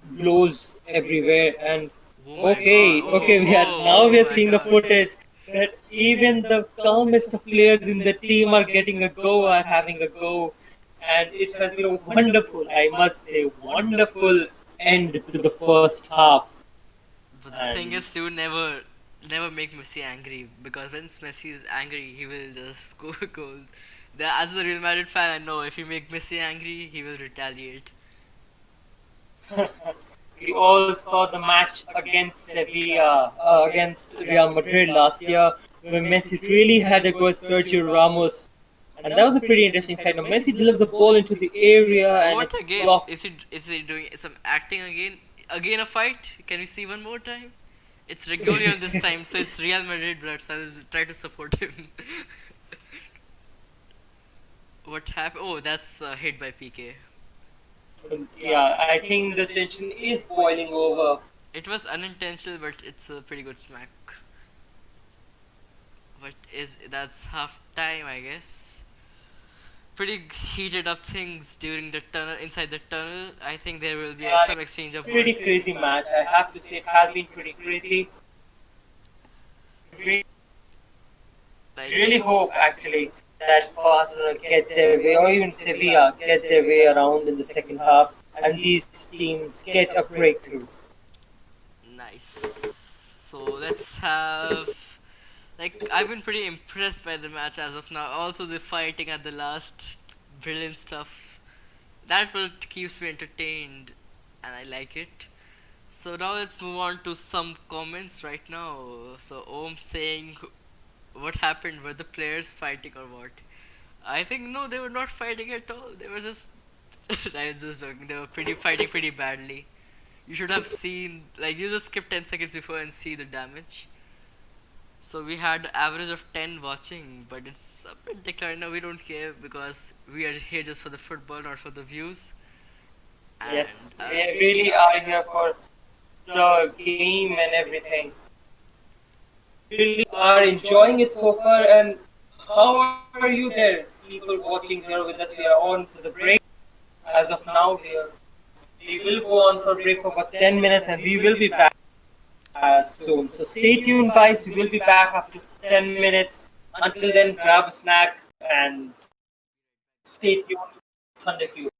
blows everywhere. And Oh my god. okay, Oh we are my seeing the god. footage that even the calmest of players in the team are getting a go, are having a go, and it has been a wonderful, I must say, wonderful end to the first half. But the thing And is, you never make Messi angry because when Messi is angry, he will just score goals. As a Real Madrid fan, I know if you make Messi angry, he will retaliate. we all saw the match against Sevilla, against Real Madrid last year, where Messi really had a go at Sergio Ramos. And that was a pretty interesting sight. Now, Messi delivers a ball into the area and What it's again? blocked. Is he doing some acting again? Again a fight? Can we see one more time? It's Regulion this time, so it's Real Madrid blood. So I'll try to support him. What happened? Oh, that's hit by PK. Yeah, I think the tension is boiling over. It was unintentional, but it's a pretty good smack. That's half time, I guess. Pretty heated up things during the tunnel, inside the tunnel. I think there will be Yeah, some exchange of pretty words. crazy match. I have to say, it has been pretty crazy. We Like, really hope actually that Barcelona get their way, or even Sevilla get their way around in the second half, and these teams get a breakthrough. nice. So let's have. Like, I've been pretty impressed by the match as of now. Also, the fighting at the last, brilliant stuff. That will keeps me entertained, and I like it. So now let's move on to some comments right now. So Om saying, "What happened? Were the players fighting or what?" I think no, they were not fighting at all. They were just. I was just joking. They were fighting pretty badly. You should have seen, like, you just skip 10 seconds before and see the damage. So we had average of 10 watching, but it's a bit declined now. We don't care because we are here just for the football, not for the views. Yes, And we really are here for the game and everything. Really are enjoying it so far. And how are you there, people watching here with us? We are on for the break. As of now, we will go on for a break for about 10 minutes, and we will be back. soon. So stay tuned, guys. We will be back after 10 minutes. Until then, grab a snack and stay tuned. Thunder Q.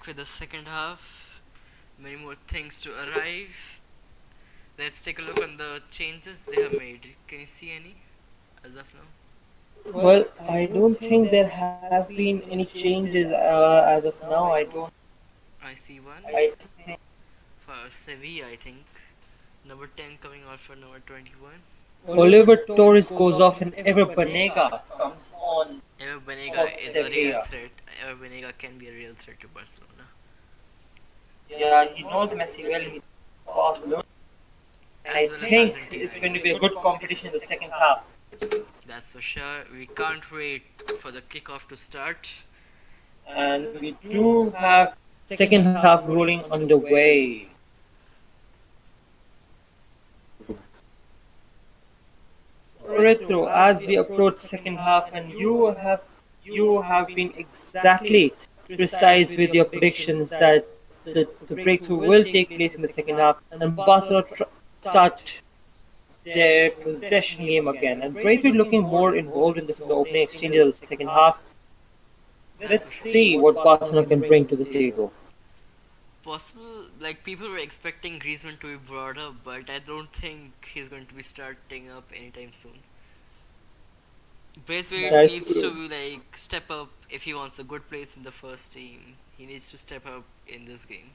with the second half. Many more things to arrive. Let's take a look on the changes they have made. Can you see any as of now? Well, I don't think there have been any changes as of now. I don't. I see one I think for Sevilla, I think. Number 10 coming out for number 21. Oliver Torres goes off and Ever Banega comes on Ever for Banega is a real Sevilla. threat. Ever Banega can be a real threat to Barcelona. Yeah, he knows Messi well. He knows Barcelona, and I As well as think Argentina, it's I going to be a guess. good competition in the second half. That's for sure. We can't wait for the kickoff to start. And we do have second half rolling underway. Retro, as we approach second half, and you have been exactly precise with your predictions that the breakthrough will take place in the second half, and Barcelona start their possession game again. And Braithwaite looking more involved in the opening exchanges of the second half. Let's see what Barcelona can bring to the table. Possible, like people were expecting Griezmann to be brought up, but I don't think he's going to be starting up anytime soon. Braithwaite That is needs to true. be like step up if he wants a good place in the first team. He needs to step up in this game.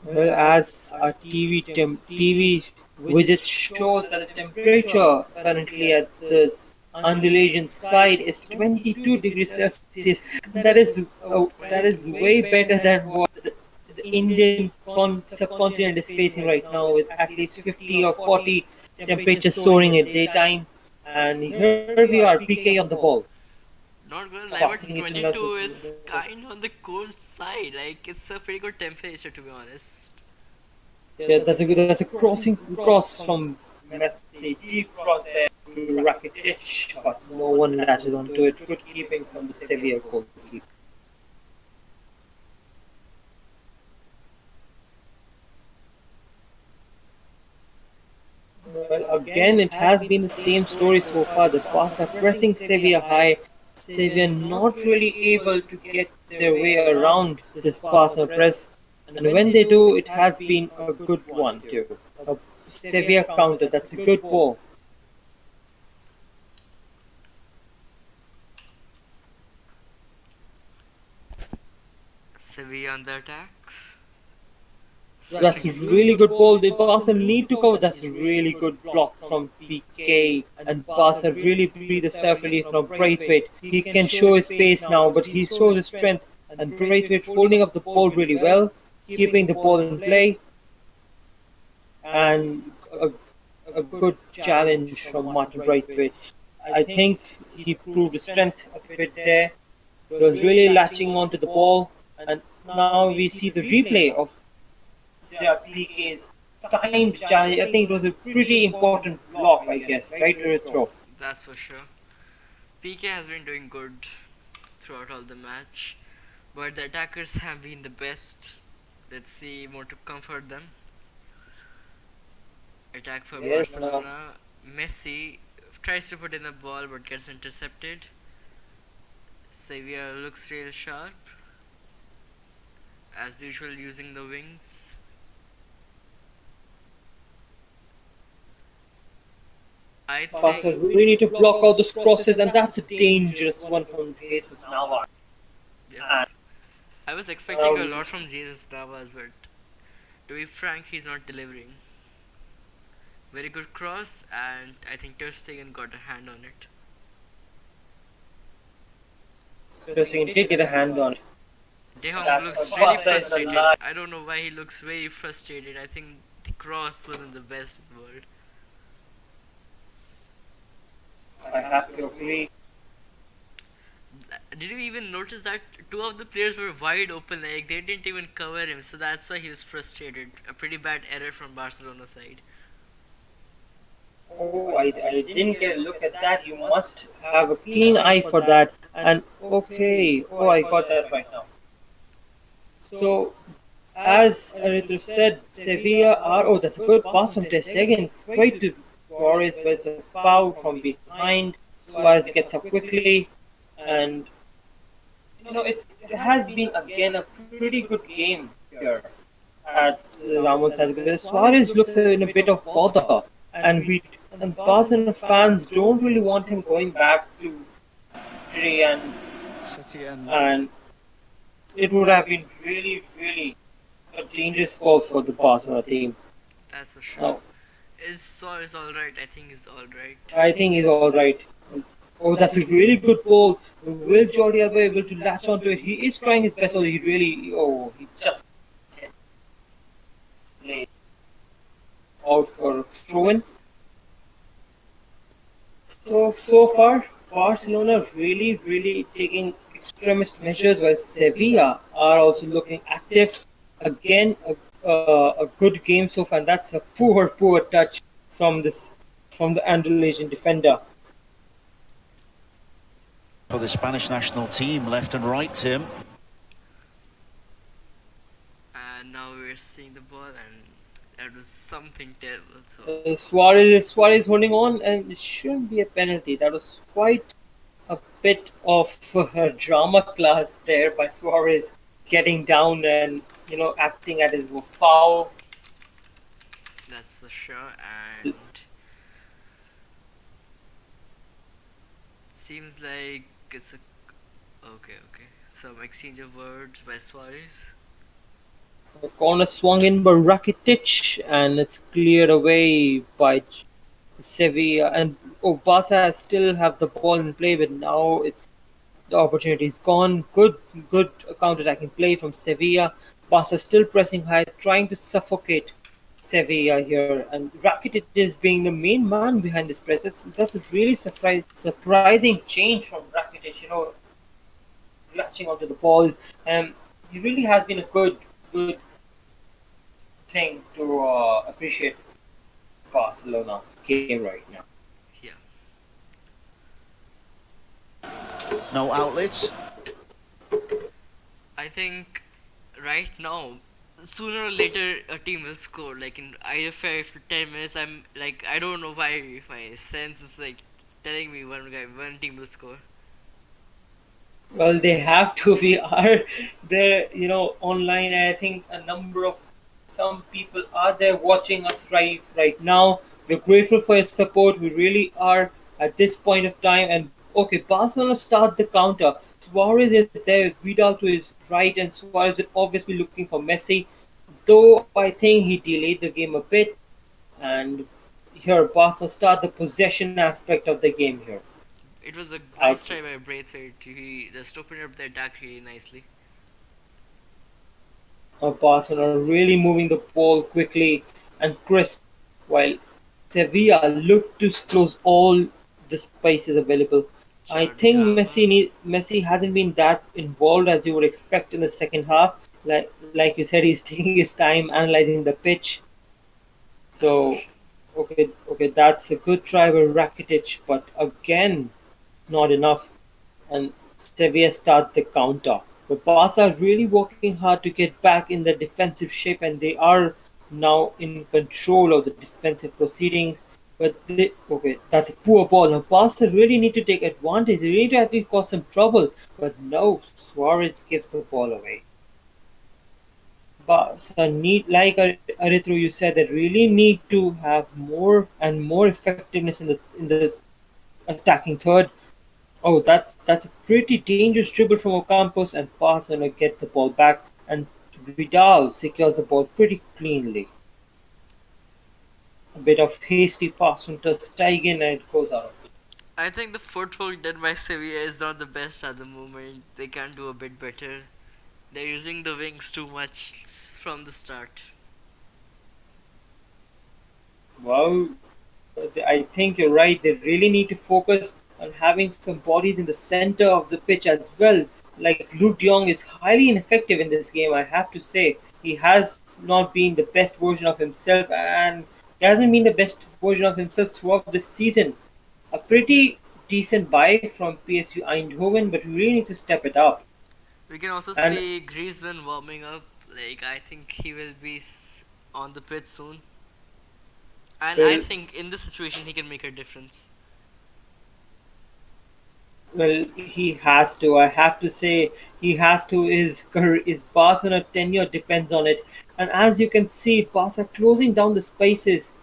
Well, as our TV widget shows that the temperature currently at this Andalusian side is 22 degrees Celsius. That is way better than what the Indian subcontinent is facing right now, with at least 50 or 40 temperatures soaring at daytime. And here we are, PK on the ball, Not gonna lie, passing but it in the 22 is kind on the cold side. Like it's a pretty good temperature to be honest. yeah, that's a cross from Messi, deep cross there to Rakitic, but no one latches onto it. Good keeping from the Sevilla goalkeeper. Well, again, it has been the same story so far. The Barca pressing Sevilla high, Sevilla not really able to get their way around this Barca press, and when they do, it has been a good one too. A Sevilla counter, that's a good ball. Sevilla on the attack. That's Switching. a really good ball. The Barca need to cover. That's a really good block from PK. And Barca really breathe a self relief from Braithwaite. He can show his pace now, but he shows his strength. And Braithwaite holding up the ball really well, keeping the ball in play, and a, a good challenge from Martin Braithwaite. I think he proved his strength a bit there. He was really latching onto the ball, and now we see the replay of PK's timed challenge. I think it was a pretty important block, I guess, right? Or a throw. That's for sure. PK has been doing good throughout all the match, but the attackers have been the best. Let's see more to comfort them. Attack for Yes, now Barcelona. Messi tries to put in the ball but gets intercepted. Sevilla looks real sharp, as usual, using the wings. I Barca think. really need to block out those crosses, and that's a dangerous one from Jesus Navas. Yeah. And I was expecting a lot from Jesus Navas, but to be frank, he's not delivering. Very good cross, and I think Ter Stegen got a hand on it. Sterling did get a hand on it. De Jong That's looks what really Barca is frustrated. alive. I don't know why he looks very frustrated. I think the cross wasn't the best in the world. I have to agree. Did you even notice that two of the players were wide open, like they didn't even cover him, so that's why he was frustrated. A pretty bad error from Barcelona side. Oh, I didn't get a look at that. You must have a keen eye for that. And okay, oh, I got that right now. So, as Arithur said, Sevilla are. Oh, that's a good pass from Ter Stegen. Straight to Torres, but it's a foul from behind. Suarez gets up quickly, and it has been again a pretty good game here at Ramon Santos. Suarez looks in a bit of bother, and Barcelona fans don't really want him going back to victory, and it would have been really a dangerous call for the Barcelona team. That's for sure. Now, Is Suarez alright? I think he's alright. I think he's all right. Oh, that's a really good ball. Will Jordi Alba able to latch onto it? He is trying his best. He just laid out for a throw-in. So far, Barcelona really taking extremist measures, while Sevilla are also looking active. Again, a good game so far, and that's a poor touch from this from the Andalusian defender. For the Spanish national team, left and right, Tim. And now we're seeing the ball, and that was something terrible. So Suarez holding on, and it shouldn't be a penalty. That was quite a bit of drama class there by Suarez, getting down and acting at his foul. that's for sure. And seems like it's a okay. Some exchange of words by Suarez. The corner swung in by Rakitic, and it's cleared away by Sevilla. And Barca still have the ball in play, but now it's the opportunity is gone. Good counter-attacking play from Sevilla. Barca still pressing high, trying to suffocate Sevilla here, and Rakitic is being the main man behind this press. That's a really surprising change from Rakitic. Latching onto the ball, and he really has been a good thing to appreciate Barcelona's game right now. Yeah. No outlets. I think right now, sooner or later, a team will score. Like in either 5 to 10 minutes, I'm like, I don't know why my sense is like telling me one team will score. Well, they have to. We are there, online. I think a number of some people are there watching us right now. We're grateful for your support. We really are at this point of time. And okay, Barcelona start the counter. Suarez is there with Vidal to his right, and Suarez is obviously looking for Messi. Though I think he delayed the game a bit, and here Barcelona start the possession aspect of the game here. It was a Uh, nice try by Braithwaite. He just opened up the attack really nicely. Barcelona really moving the ball quickly and crisp, while Sevilla look to close all the spaces available. I Jordi think Alba. Messi hasn't been that involved as you would expect in the second half. Like you said, he's taking his time analyzing the pitch. That's for So sure. okay, that's a good try by Rakitic, but again, not enough, and Sevilla start the counter. But Barca are really working hard to get back in the defensive shape, and they are now in control of the defensive proceedings. Okay, that's a poor ball. Now Barca really need to take advantage. They need to at least cause some trouble. But no, Suarez gives the ball away. Barca need, like Arithro, you said, they really need to have more and more effectiveness in this attacking third. Oh, that's a pretty dangerous dribble from Ocampos, and Barcelona get the ball back, and Vidal secures the ball pretty cleanly. A bit of hasty pass from Ter Stegen, and it goes out. I think the footwork done by Sevilla is not the best at the moment. They can do a bit better. They're using the wings too much from the start. Well, I think you're right. They really need to focus on having some bodies in the center of the pitch as well. Like Luke De Jong is highly ineffective in this game, I have to say. He has not been the best version of himself, and he hasn't been the best version of himself throughout this season. A pretty decent buy from PSV Eindhoven, but we really need to step it up. We can also And see Griezmann warming up. Like I think he will be on the pitch soon. And I well, think in this situation he can make a difference. Well, he has to. I have to say, he has to. His Barcelona tenure depends on it. And as you can see, Barca closing down the spaces.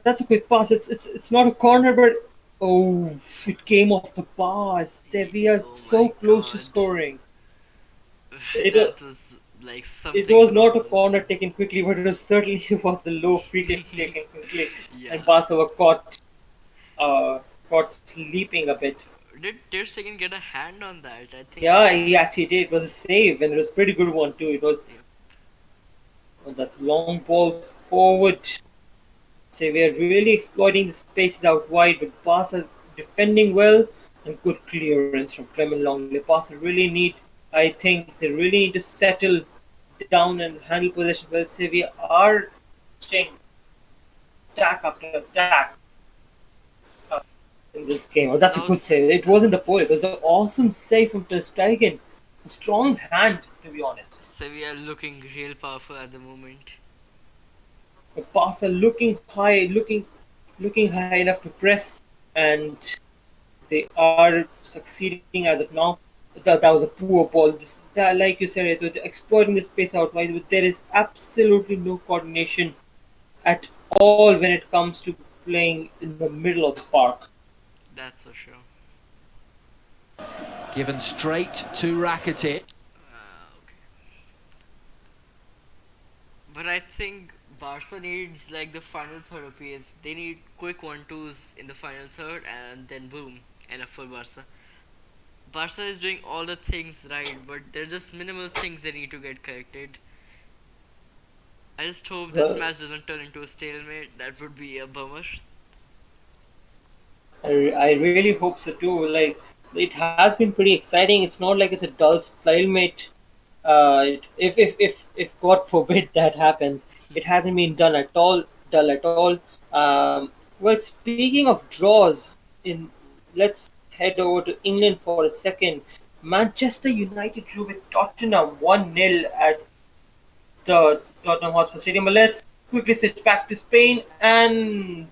That's a quick pass. It's not a corner, but oh, it came off the bar. Sevilla Oh so my close to god. scoring. It wa- That was like it something was from not a corner taken quickly, but it was certainly was the low free kick taken quickly, and yeah. Barca were caught sleeping a bit. Did Ter Stegen get a hand on that? I think Yeah, he actually did. It was a save, and it was a pretty good one too. It was yeah. that's long ball forward. So we are really exploiting the spaces out wide, but Barca defending well and good clearance from Clement Longley. Barca really need, I think, they really need to settle down and handle possession well. Sevilla are staying attack after attack uh, in this game. Oh, that's a good save. It That was a wasn't the good pole. save. It was an awesome save from Ter Stegen. A strong hand, to be honest. Sevilla looking real powerful at the moment. But Barca looking high enough to press, and they are succeeding as of now. That was a poor ball. Like you said, it was exploiting the space out wide, but there is absolutely no coordination at all when it comes to playing in the middle of the park. That's for sure. Given straight to Rakitic. Okay. But I think Barca needs like the final third of PS. They need quick one twos in the final third and then boom, enough for Barca. Barca is doing all the things right, but they're just minimal things they need to get corrected. I just hope this Well, match doesn't turn into a stalemate. That would be a bummer. I really hope so too. Like it has been pretty exciting. It's not like it's a dull stalemate. If God forbid that happens, it hasn't been done at all, dull at all. Well, speaking of draws, in let's head over to England for a second. Manchester United drew with Tottenham 1-0 at the Tottenham Hotspur Stadium. But let's quickly switch back to Spain and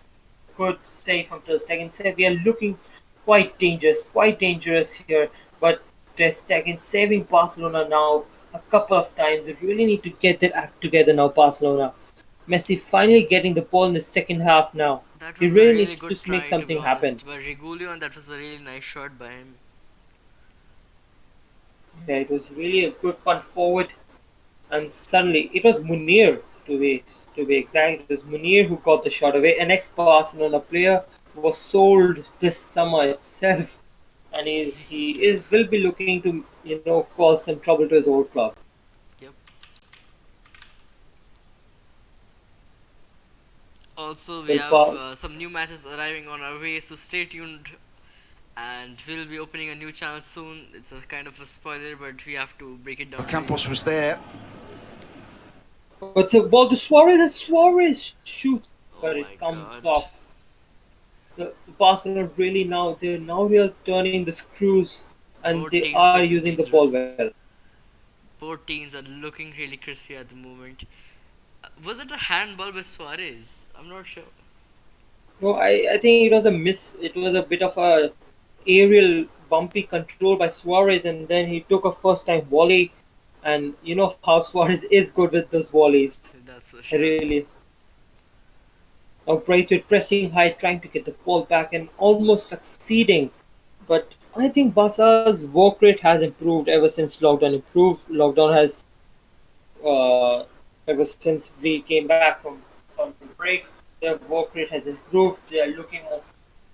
good save from Ter Stegen. Said we are looking quite dangerous here. But Ter Stegen saving Barcelona now a couple of times. They really need to get their act together now, Barcelona. Messi finally getting the ball in the second half now. That He was a really needs really to good make try to something be happen. honest by Regulio, and that was a really nice shot by him. Yeah, it was really a good punt forward, and suddenly it was Munir to be exact. It was Munir who got the shot away. An ex-Barcelona player was sold this summer itself, and he is will be looking to cause some trouble to his old club. Yep. Also, we Will have pass. some new matches arriving on our way, so stay tuned. And we'll be opening a new channel soon. It's a kind of a spoiler, but we have to break it down for you. Campos was there. But it's a ball to Suarez, and Suarez shoots, Oh but my it comes god. off. The Barcelona really now they're now really turning the screws, and Both they teams are looking using the ball dangerous. well. Both teams are looking really crispy at the moment. Was it a handball by Suarez? I'm not sure. No, I think it was a miss. It was a bit of a aerial bumpy control by Suarez, and then he took a first time volley. And you know how Suarez is good with those volleys. That's for sure. Really, now Braithwaite pressing high, trying to get the ball back, and almost succeeding. But I think Barca's work rate has improved ever since lockdown improved. Lockdown has uh, ever since we came back from the break. Their work rate has improved. They are looking at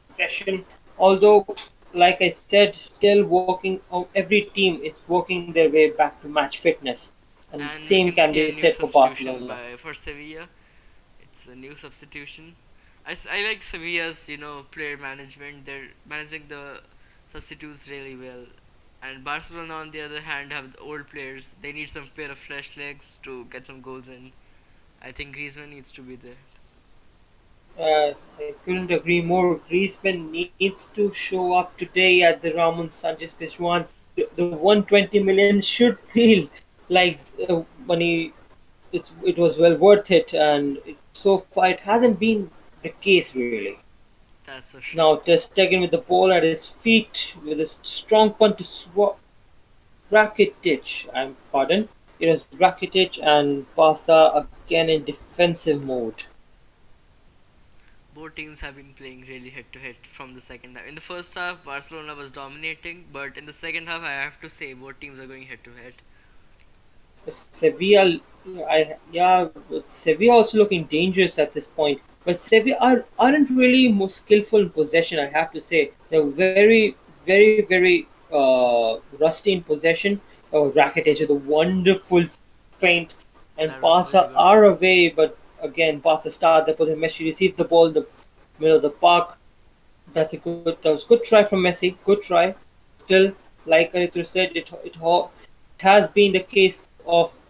session. Although, like I said, still working on every team is working their way back to match fitness, and And we same can can see be a said new for substitution Barcelona. by for Sevilla. It's a new substitution. I like Sevilla's player management. They're managing the substitutes really well. And Barcelona on the other hand have the old players. They need some pair of fresh legs to get some goals in. I think Griezmann needs to be there. I couldn't agree more. Griezmann needs to show up today at the Ramon Sanchez Pizjuan. The 120 million should feel like money. It was well worth it, and so far it hasn't been the case really. That's for sure. Now Ter Stegen with the ball at his feet with a strong punt to Rakitic. I'm pardon. It was Rakitic and Barca again in defensive mode. Both teams have been playing really head to head from the second half. In the first half, Barcelona was dominating, but in the second half, I have to say both teams are going head to head. Sevilla, but Sevilla also looking dangerous at this point. But Sevilla aren't really most skillful in possession. I have to say they're very rusty in possession. Oh, Rakitic with a wonderful feint, and That was really Barca good. are away. But again, Barca start the possession. Messi received the ball in the middle of the park. That was good try from Messi. Good try. Still, like Arithur said, it has been the case of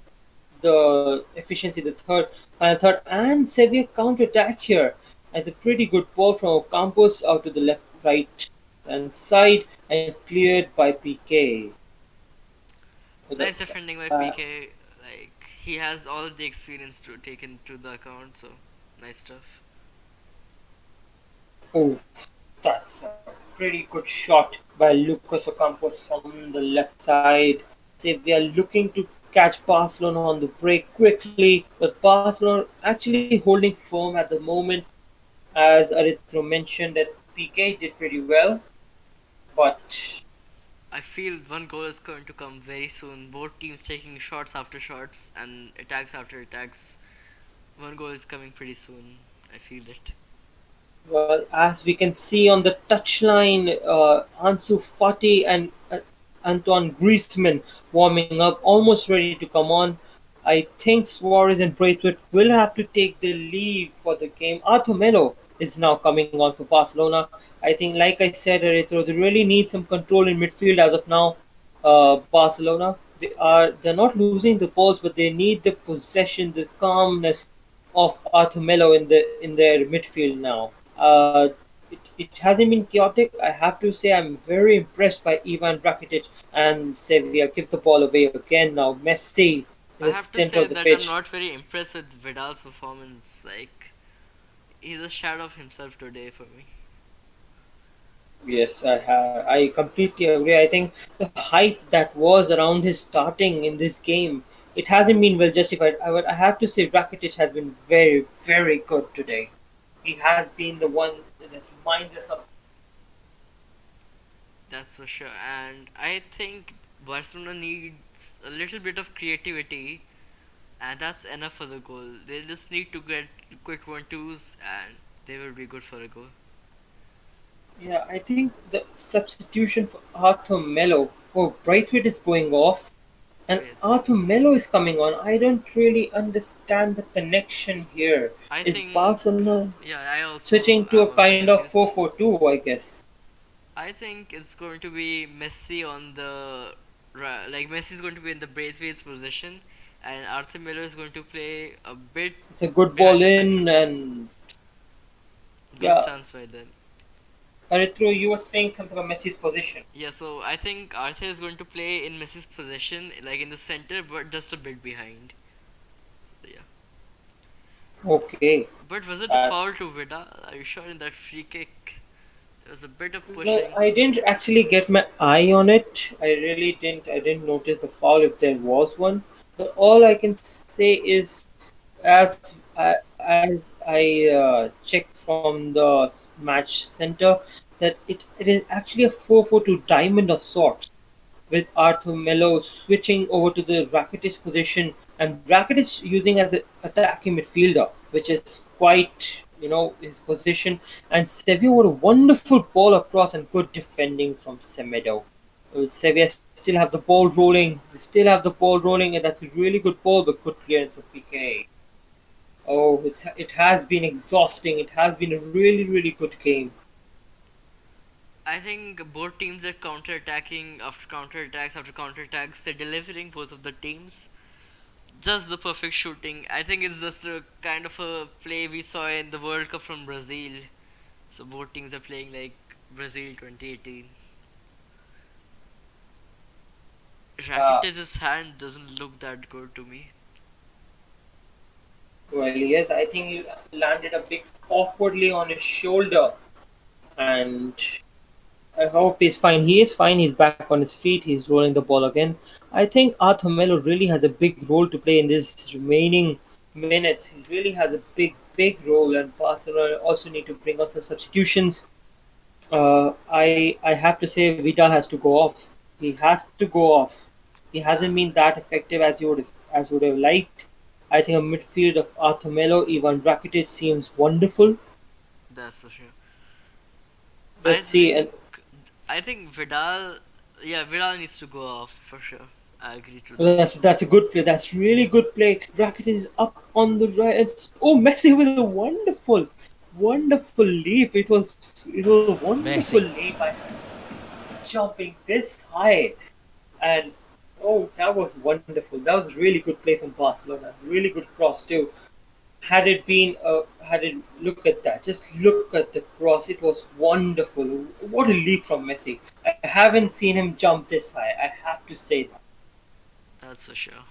the efficiency, the final third, and Sevilla counter attack here as a pretty good ball from Campos out to the left, right, and side, and cleared by PK. With Nice defending by uh, PK. Like he has all the experience to take into the account, so nice stuff. oh, that's a pretty good shot by Lucas Ocampos from the left side. Sevilla looking to catch Barcelona on the break quickly, but Barcelona actually holding firm at the moment. As Arithro mentioned, that PK did pretty well, but I feel one goal is going to come very soon. Both teams taking shots after shots and attacks after attacks. One goal is coming pretty soon. I feel it. well, as we can see on the touchline, Ansu Fati and Antoine Griezmann warming up, almost ready to come on. I think Suarez and Braithwaite will have to take the lead for the game. Arthur Melo is now coming on for Barcelona. I think, like I said, Retro, they really need some control in midfield as of now. Barcelona, they're not losing the balls, but they need the possession, the calmness of Arthur Melo in their midfield now. It hasn't been chaotic. I have to say I'm very impressed by Ivan Rakitic and Sevilla. Give the ball away again now. Messi in I the have to center of say the that I'm pitch. not very impressed with Vidal's performance. Like he's a shadow of himself today for me. Yes, I completely agree. I think the hype that was around his starting in this game, it hasn't been well justified. I have to say Rakitic has been very good today. He has been the one that reminds us of. That's for sure. And I think Barcelona needs a little bit of creativity, and that's enough for the goal. They just need to get quick one twos, and they will be good for a goal. Yeah, I think the substitution for Arthur Mello for Braithwaite is going off, and Braithwaite Arthur is going Mello off. is coming on. I don't really understand the connection here. I Is think, Barcelona yeah, switching to a I'm also kind of confused. 4-4-2? I guess I think it's going to be Messi on the like Messi is going to be in the Braithwaite's position, and Arthur Miller is going to play a bit it's a good ball behind the center. in, and Good yeah, chance by them. Arithro, you were saying something about Messi's position. Yeah, so I think Arthur is going to play in Messi's position, like in the center, but just a bit behind. So, yeah. Okay. But was it a Uh, foul to Vida? Are you sure in that free kick? There was a bit of well, pushing. I didn't actually get my eye on it. I really didn't. I didn't notice the foul if there was one. But all I can say is, as I checked from the match center, that it is actually a 4-4-2 diamond of sorts, with Arthur Melo switching over to the Rakitic position and Rakitic using as an attacking midfielder, which is quite, his position. And Sevilla with a wonderful ball across and good defending from Semedo. Sevilla still have the ball rolling. They still have the ball rolling, and that's a really good ball, but good clearance of PK. Oh, it has been exhausting. It has been a really good game. I think both teams are counter-attacking after counter-attacks after counter-attacks. They're delivering both of the teams. Just the perfect shooting. I think it's just a kind of a play we saw in the World Cup from Brazil. So both teams are playing like Brazil 2018. Uh, Rakitic's hand doesn't look that good to me. well, yes, I think he landed a bit awkwardly on his shoulder. and I hope he's fine. He is fine. He's back on his feet. He's rolling the ball again. I think Arthur Melo really has a big role to play in this remaining minutes. He really has a big role, and Barcelona also need to bring on some substitutions. I have to say Vidal has to go off. He has to go off. He hasn't been that effective as would have liked. I think a midfield of Arthur Melo, Ivan Rakitic seems wonderful. That's for sure. I Let's see, think and I think Vidal, yeah, Vidal needs to go off for sure. I agree to that. that's a good play. That's really good play. Rakitic is up on the right. Oh, Messi with a wonderful leap. It was a wonderful Messi. leap. Jumping this high, and oh, that was wonderful. That was really good play from Barcelona. Really good cross too. Had it look at that, just look at the cross. It was wonderful. What a leap from Messi. I haven't seen him jump this high. I have to say that. That's for sure.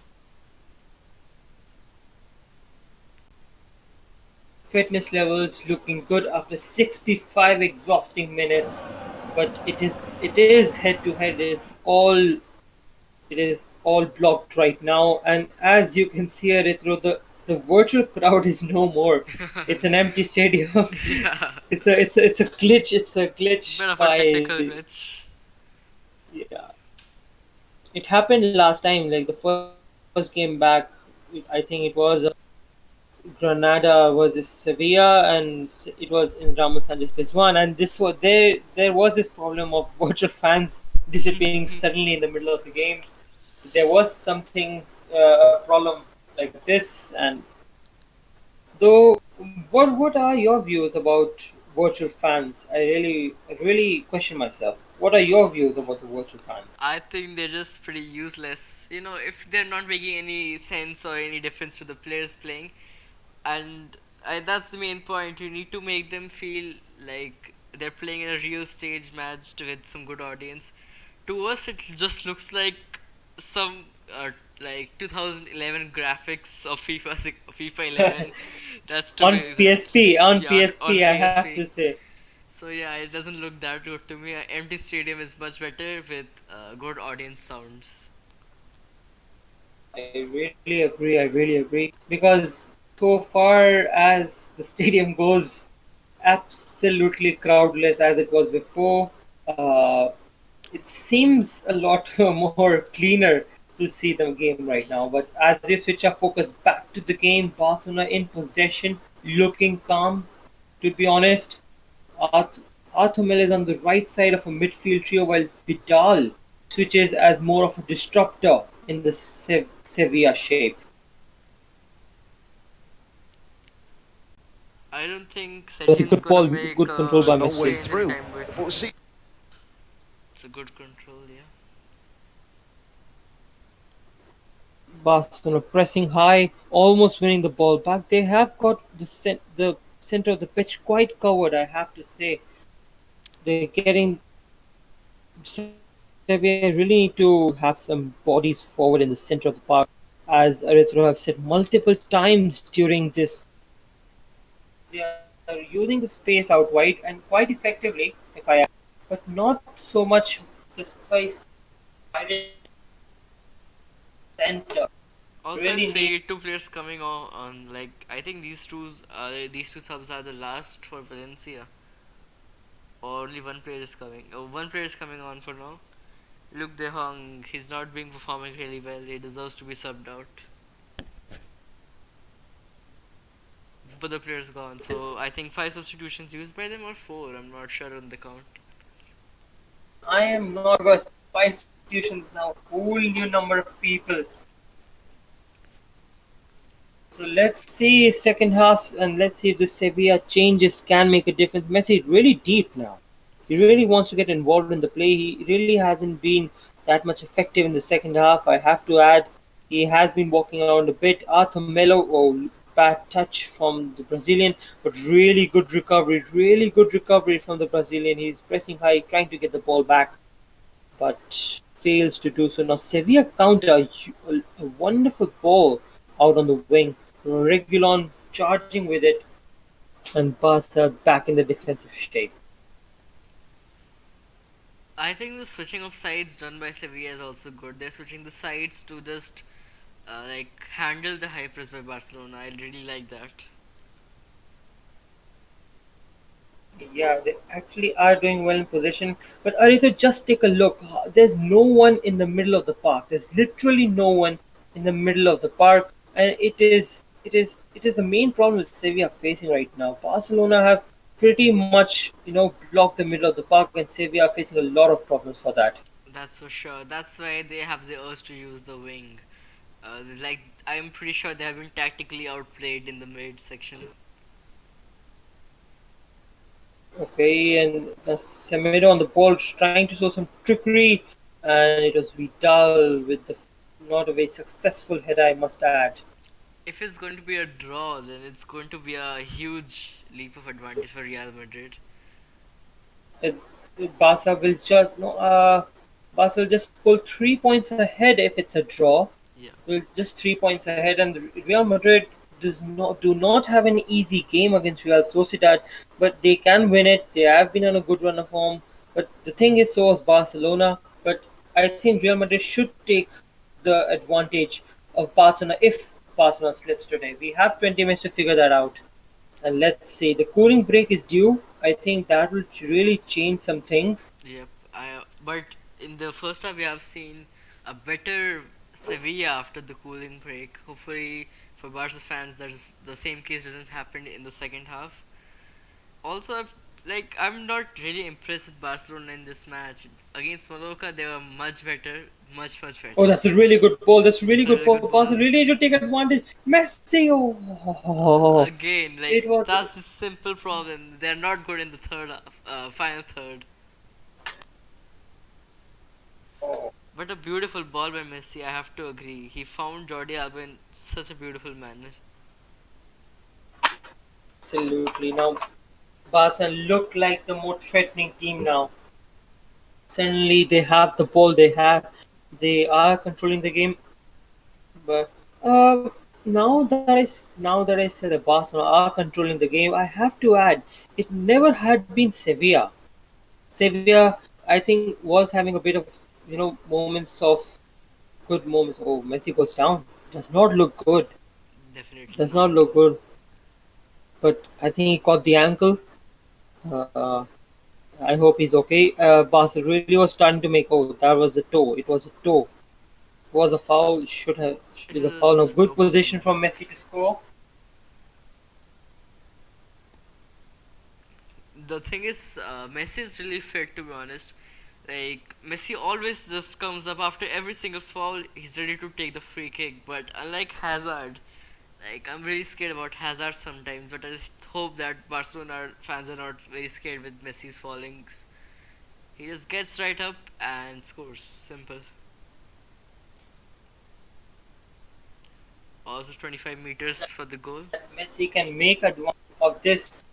Fitness levels looking good after 65 exhausting minutes, but it is head to head. It is all blocked right now, and as you can see, Erythro, the virtual crowd is no more. It's an empty stadium. Yeah, It's a glitch. It's a glitch bit of a by technical glitch. yeah. It happened last time, like the first game back. I think it was Granada versus Sevilla, and it was in Ramon Sanchez plus one. And this was there was this problem of virtual fans disappearing suddenly in the middle of the game. There was something a problem like this, and though, what are your views about virtual fans? I really question myself. What are your views about the virtual fans? I think they're just pretty useless. If they're not making any sense or any difference to the players playing, and that's the main point. You need to make them feel like they're playing in a real stage match with some good audience. To us, it just looks like some like 2011 graphics of FIFA 11. That's to On me, PSP, on yeah, on PSP, I have PSP. to say. So yeah, it doesn't look that good to me. An empty stadium is much better with good audience sounds. I really agree. I really agree. Because so far as the stadium goes, absolutely crowdless as it was before. Uh, it seems a lot more cleaner to see the game right now. But as we switch our focus back to the game, Barcelona in possession, looking calm. To be honest, Arth- Arthur Mel is on the right side of a midfield trio, while Vidal switches as more of a disruptor in the Sevilla shape. I don't think Let's see, Setien's good gonna ball, make good control It's by a long a way Messi. change through. anytime very We'll soon. see. It's a good control, yeah. Barcelona pressing high, almost winning the ball back. They have got the center of the pitch quite covered, I have to say. They're getting Sevilla really need to have some bodies forward in the center of the park, as Arezzo have said multiple times during this. They are using the space out wide and quite effectively, if I add, but not so much the space provided in the center. Also, I Really need. see two players coming on. Like I think these two subs are the last for Valencia. Or only one player is coming. Oh, one player is coming on for now. Luke De Jong, he's not been performing really well. He deserves to be subbed out. But the player's gone, so I think five substitutions used by them or four. I'm not sure on the count. I am not because five substitutions now, whole new number of people. So let's see second half and let's see if the Sevilla changes can make a difference. Messi really deep now. He really wants to get involved in the play. He really hasn't been that much effective in the second half. I have to add, he has been walking around a bit. Arthur Melo, oh, bad touch from the Brazilian, but really good recovery from the Brazilian. He's pressing high, trying to get the ball back, but fails to do so. Now Sevilla counter a wonderful ball out on the wing. Regulon charging with it, and Barca back in the defensive shape. I think the switching of sides done by Sevilla is also good. They're switching the sides to just like handle the high press by Barcelona. I really like that. Yeah, they actually are doing well in possession. But Arito, just take a look. There's no one in the middle of the park. There's literally no one in the middle of the park, and it is the main problem with Sevilla facing right now. Barcelona have pretty much blocked the middle of the park, and Sevilla are facing a lot of problems for that. That's for sure. That's why they have the urge to use the wing. Like I'm pretty sure they have been tactically outplayed in the mid section. Okay, and Semedo on the ball trying to show some trickery, and it was Vidal with the not a very successful header, I must add. If it's going to be a draw, then it's going to be a huge leap of advantage for Real Madrid. It, Barca will just no, Barca will just pull 3 points ahead if it's a draw. Yeah, We're just 3 points ahead, and Real Madrid do not have an easy game against Real Sociedad, but they can win it. They have been on a good run of form, but the thing is, so is Barcelona. But I think Real Madrid should take the advantage of Barcelona if Barcelona slips today. We have 20 minutes to figure that out. And let's say the cooling break is due. I think that will really change some things. yep. But in the first half, we have seen a better Sevilla after the cooling break. Hopefully, for Barca fans, there's the same case doesn't happen in the second half. Also, I'm not really impressed with Barcelona in this match. Against Mallorca, they were much better, much Oh, better. that's a really good ball. That's a really That's a good really ball. good Barca ball. really need to take advantage. Messi, oh, Again, it like was. that's the simple problem. They're not good in the final third. But a beautiful ball by Messi, I have to agree. He found Jordi Alba in such a beautiful manner. Absolutely. Now, Barca look like the more threatening team now. Suddenly, they have the ball. They are controlling the game. But now that I say that Barcelona are controlling the game, I have to add it never had been Sevilla. Sevilla, I think, was having a bit of moments of good moments. Oh, Messi goes down. Does not look good. Definitely Does not not. look good. But I think he caught the ankle. Uh, I hope he's okay. Barca really was starting to make. Oh, that was a toe. It was a toe. It was a foul. Should have It is a was foul. Now, just a good toe position probably. from Messi to score. The thing is, Messi is really fit to be honest. Like Messi always just comes up after every single foul. He's ready to take the free kick. But unlike Hazard, like I'm really scared about Hazard sometimes. But I hope that Barcelona fans are not very scared with Messi's fallings. He just gets right up and scores. Simple. Also 25 meters for the goal. That Messi can make advantage of this.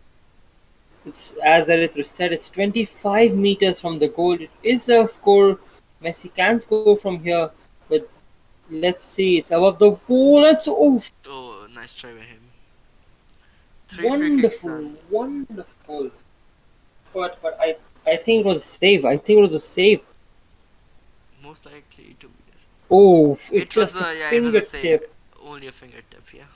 It's as Erythro said. It's 25 meters from the goal. It is a score. Messi can score from here, but let's see. It's above the wall. It's Oh, nice try by him. Three free kicks wonderful, done. wonderful. But I think it was a save. I think it was a save. Most likely to be this. Oh, it It was just a a, yeah, it was a save. fingertip. Only a fingertip, yeah.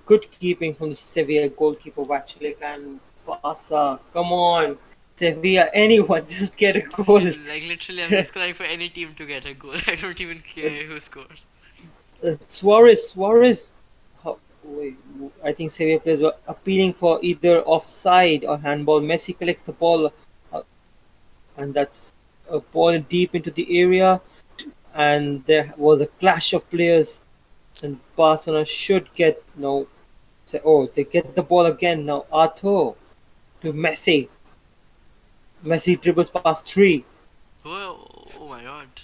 Good keeping from the Sevilla goalkeeper Vacilic and Barca. Come on, Sevilla. Anyone, just get a goal. Like literally, I'm just crying for any team to get a goal. I don't even care who scores. Suarez. Wait, I think Sevilla players were appealing for either offside or handball. Messi collects the ball, uh, and that's a ball deep into the area. And there was a clash of players, and Barcelona should get no. Say, oh, they get the ball again now. Arthur to Messi. Messi dribbles past three. Oh, oh my god.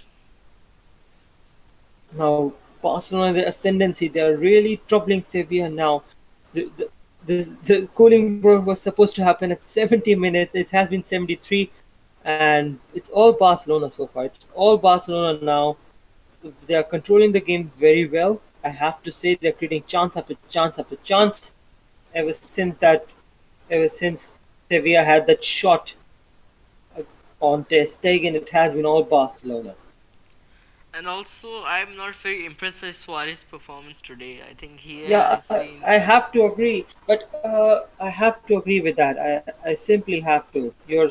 Now Barcelona, the ascendancy, they are really troubling Sevilla now. The cooling break was supposed to happen at 70 minutes. It has been 73, and it's all Barcelona so far. It's all Barcelona now. They are controlling the game very well. I have to say they're creating chance after chance after chance. Ever since that, ever since Sevilla had that shot on Ter Stegen, it has been all Barcelona. And also, I'm not very impressed by Suarez's performance today. I think he Yeah, has been. I have to agree, but I have to agree with that. I simply have to. You're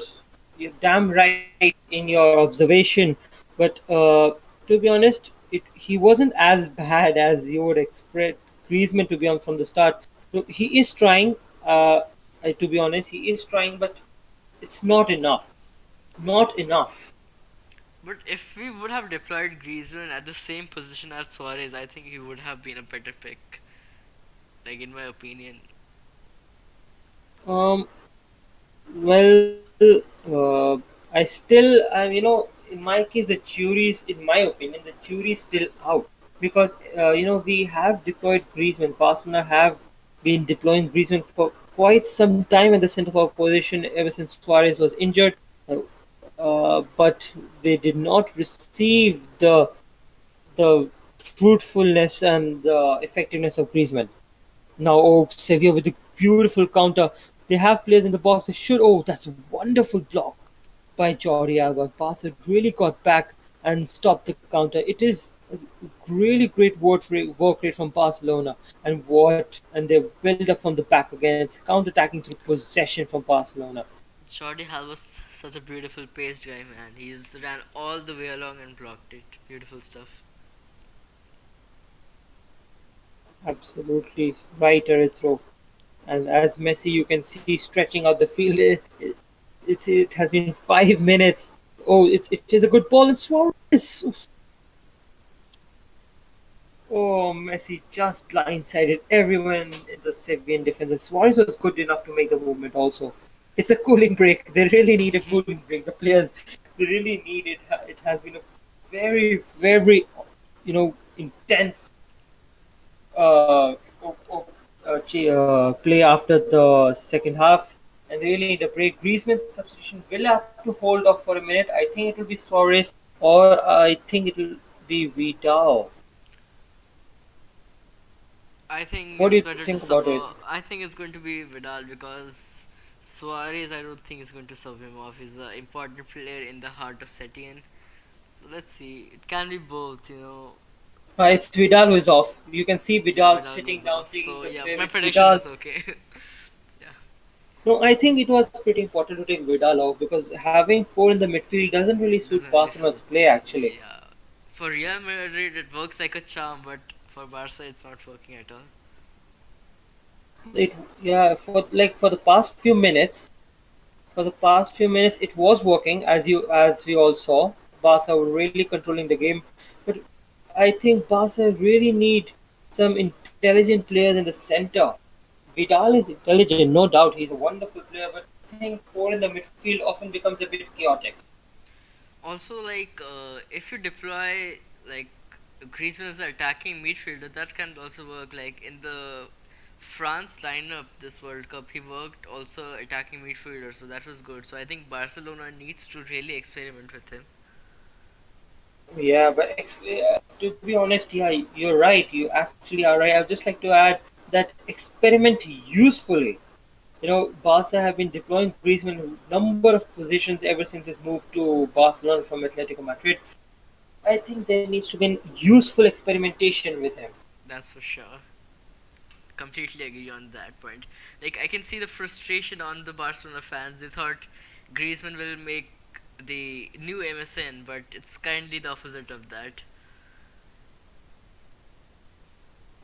damn right in your observation, but to be honest, he wasn't as bad as you would expect Griezmann to be on from the start. So he is trying. To be honest, he is trying, but it's not enough. It's not enough. But if we would have deployed Griezmann at the same position as Suarez, I think he would have been a better pick. Like in my opinion. Um, Well, I still, in my case, the jury's, in my opinion, the jury's still out because, we have deployed Griezmann. Barcelona have been deploying Griezmann for quite some time at the center of position ever since Suarez was injured, uh, but they did not receive the fruitfulness and the effectiveness of Griezmann. Now, oh, Sevilla with a beautiful counter. They have players in the box. They should. Oh, that's a wonderful block by Jordi Alba. Barca really got back and stopped the counter. It is a really great work rate from Barcelona, and they build up from the back against counter-attacking through possession from Barcelona. Jordi Hal was such a beautiful paced guy, man. He's ran all the way along and blocked it. Beautiful stuff. Absolutely right, Erythro. And as Messi, you can see stretching out the field. It has been 5 minutes. Oh, it is a good ball, and Suarez. Oh, Messi just blindsided everyone in the Sevillan defense. And Suarez was good enough to make the movement also. It's a cooling break. They really need a cooling break. The players, they really need it. It has been a very, very, intense uh, play after the second half. And really, the break, Griezmann's substitution will have to hold off for a minute. I think it will be Suarez, or I think it will be Vidal. I think What do it's you better to think sub. about it? I think it's going to be Vidal because Suarez, I don't think is going to sub him off. He's an important player in the heart of Setien. So let's see. It can be both, you know. It's Vidal who is off. You can see Yeah, Vidal Vidal sitting goes down, off. taking So the yeah, flame. my It's prediction Vidal. is okay. Yeah. No, I think it was pretty important to take Vidal off because having four in the midfield doesn't really suit Doesn't really Barcelona's suit. play actually. Yeah. For Real Madrid, it works like a charm, but for Barca, it's not working at all. It Yeah, for the past few minutes, it was working as we all saw. Barca were really controlling the game, but I think Barca really need some intelligent players in the center. Vidal is intelligent, no doubt. He's a wonderful player, but I think four in the midfield often becomes a bit chaotic. Also, like if you deploy like Griezmann as an attacking midfielder, that can also work. Like in the France lineup this World Cup, he worked also attacking midfielder, so that was good. So I think Barcelona needs to really experiment with him. Yeah, but to be honest, yeah, you're right. You actually are right. I'd just like to add that experiment usefully. Barca have been deploying Griezmann in a number of positions ever since his move to Barcelona from Atletico Madrid. I think there needs to be an useful experimentation with him. That's for sure. Completely agree on that point. Like I can see the frustration on the Barcelona fans. They thought Griezmann will make the new MSN, but it's kindly the opposite of that.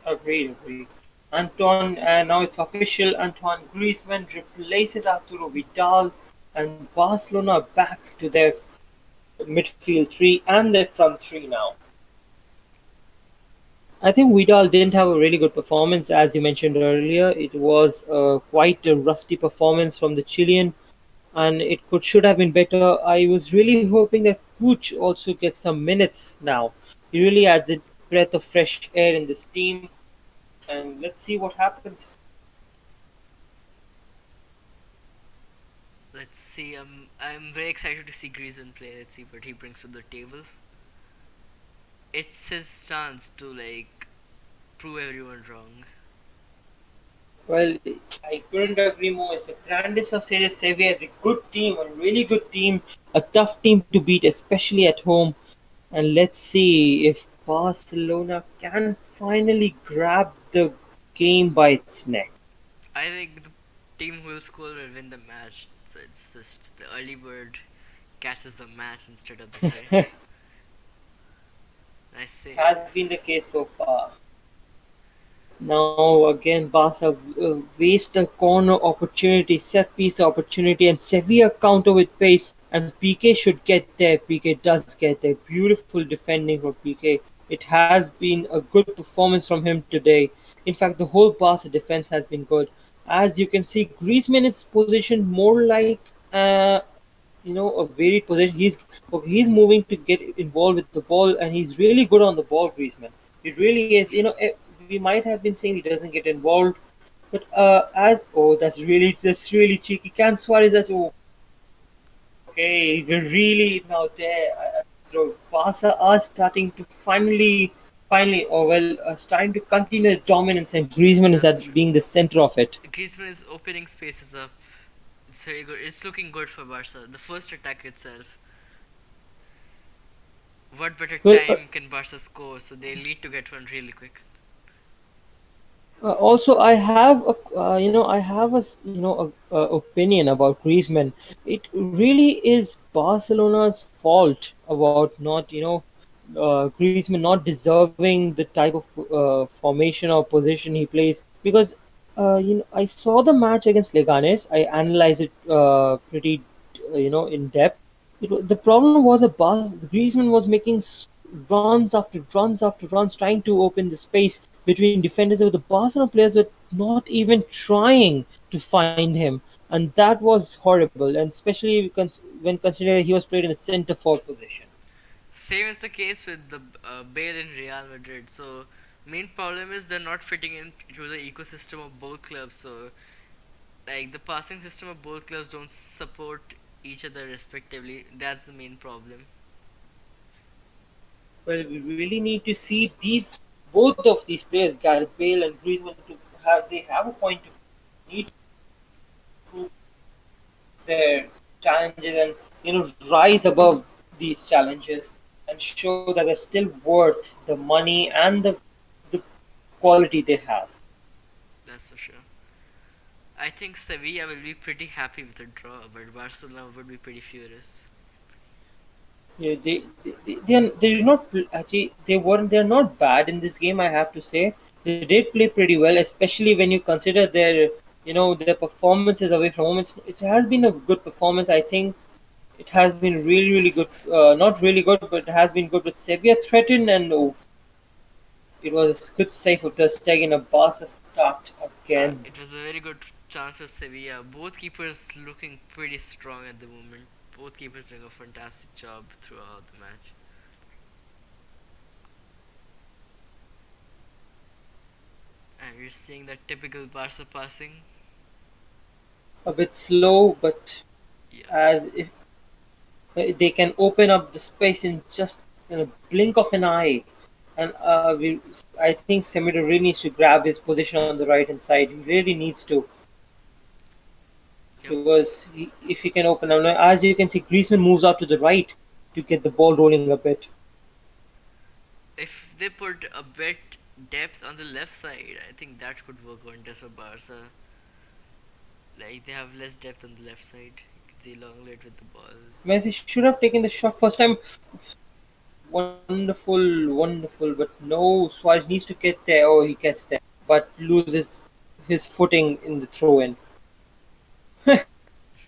Agreed, agreed. Antoine, now it's official. Antoine Griezmann replaces Arturo Vidal, and Barcelona back to their midfield three and their front three now. I think Vidal didn't have a really good performance, as you mentioned earlier. It was quite a rusty performance from the Chilean, and it should have been better. I was really hoping that Puch also gets some minutes now. He really adds a breath of fresh air in this team, and let's see what happens. Let's see. I'm very excited to see Griezmann play. Let's see what he brings to the table. It's his chance to like prove everyone wrong. Well, I couldn't agree more. It's the grandest of series. Sevilla is a good team, a really good team, a tough team to beat, especially at home. And let's see if Barcelona can finally grab the game by its neck. I think the team who will score will win the match. So it's just the early bird catches the match instead of the prey. I say, Has been the case so far. Now again, Barca waste a corner opportunity, set piece opportunity, and Sevilla counter with pace. And PK should get there. PK does get there. Beautiful defending from PK. It has been a good performance from him today. In fact, the whole Barca defense has been good. As you can see, Griezmann is positioned more like a varied position. He's moving to get involved with the ball, and he's really good on the ball. Griezmann, it really is. We might have been saying he doesn't get involved, but as that's really cheeky. Can Suarez that okay? We're really now there. So Barca are starting to finally, or well, starting to continue the dominance, and Griezmann is that's at true. being the center of it. Griezmann is opening spaces up. It's very good. It's looking good for Barca. The first attack itself. What better Well, time can Barca score? So they need to get one really quick. Also, I have I have a opinion about Griezmann. It really is Barcelona's fault about not, Griezmann not deserving the type of formation or position he plays because, I saw the match against Leganes. I analyzed it pretty, in depth. The problem was that Griezmann was making runs after runs after runs, trying to open the space between defenders. But the Barcelona players were not even trying to find him, and that was horrible. And especially when considering he was played in a centre forward position. Same is the case with the Bale in Real Madrid. So main problem is they're not fitting into the ecosystem of both clubs. So like the passing system of both clubs don't support each other respectively. That's the main problem. Well, we really need to see these both of these players, Gareth Bale and Griezmann, to have a point to need to their challenges and rise above these challenges and show that they're still worth the money and the quality they have. That's for sure. I think Sevilla will be pretty happy with a draw, but Barcelona would be pretty furious. Yeah, they're not actually they're not bad in this game. I have to say they did play pretty well, especially when you consider their performances away from home. It has been a good performance. I think it has been really good. Not really good, but it has been good. But Sevilla threatened, and it was a good save for Ter Stegen. A Barca start again. It was a very good chance for Sevilla. Both keepers looking pretty strong at the moment. Both keepers doing a fantastic job throughout the match. And we're seeing that typical Barca passing. A bit slow, but Yeah. as if they can open up the space in just in a blink of an eye. And I think Semedo really needs to grab his position on the right hand side. He really needs to Yep. because if he can open up, now, as you can see, Griezmann moves out to the right to get the ball rolling a bit. If they put a bit depth on the left side, I think that could work wonders for Barca. Like they have less depth on the left side. You can see Longlet with the ball. Messi should have taken the shot first time. Wonderful, but no, Suarez needs to get there. Oh, he gets there, but loses his footing in the throw in.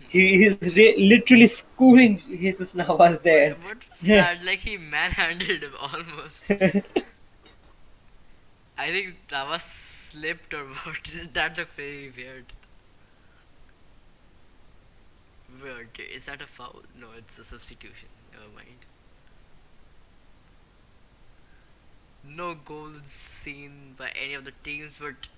He is literally schooling Jesus Navas there. What was that? Like he manhandled him almost. I think Navas slipped or what? That looked very weird. Weird. Is that a foul? No, it's a substitution. Never mind. No goals seen by any of the teams, but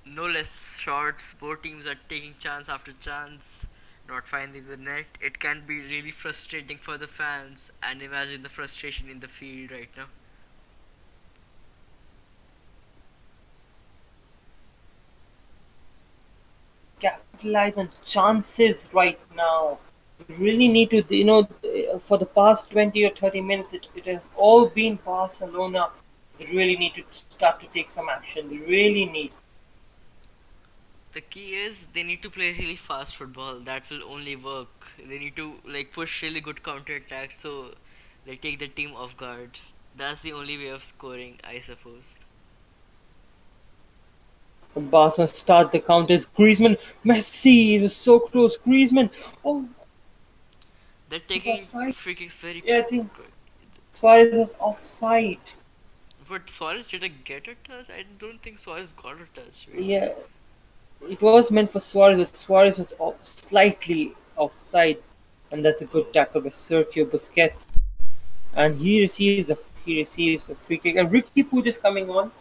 no less shots. Both teams are taking chance after chance, not finding the net. It can be really frustrating for the fans, and imagine the frustration in the field right now. capitalize on chances right now. We really need to, for the past 20 or 30 minutes, it has all been Barcelona. They really need to start to take some action. They really need. The key is they need to play really fast football. That will only work. They need to like push really good counter attack so they take the team off guard. That's the only way of scoring, I suppose. Barca start the counters. Griezmann, Messi, it was so close. Griezmann, oh, They're he's taking offside. free kicks very Yeah, I think quick. Suarez was offside. But Suarez did I get a touch? I don't think Suarez got a touch. Wait. Yeah, it was meant for Suarez, but Suarez was slightly offside, and that's a Oh. good tackle by Sergio Busquets. And he receives a free kick. And Ricky Puig is coming on.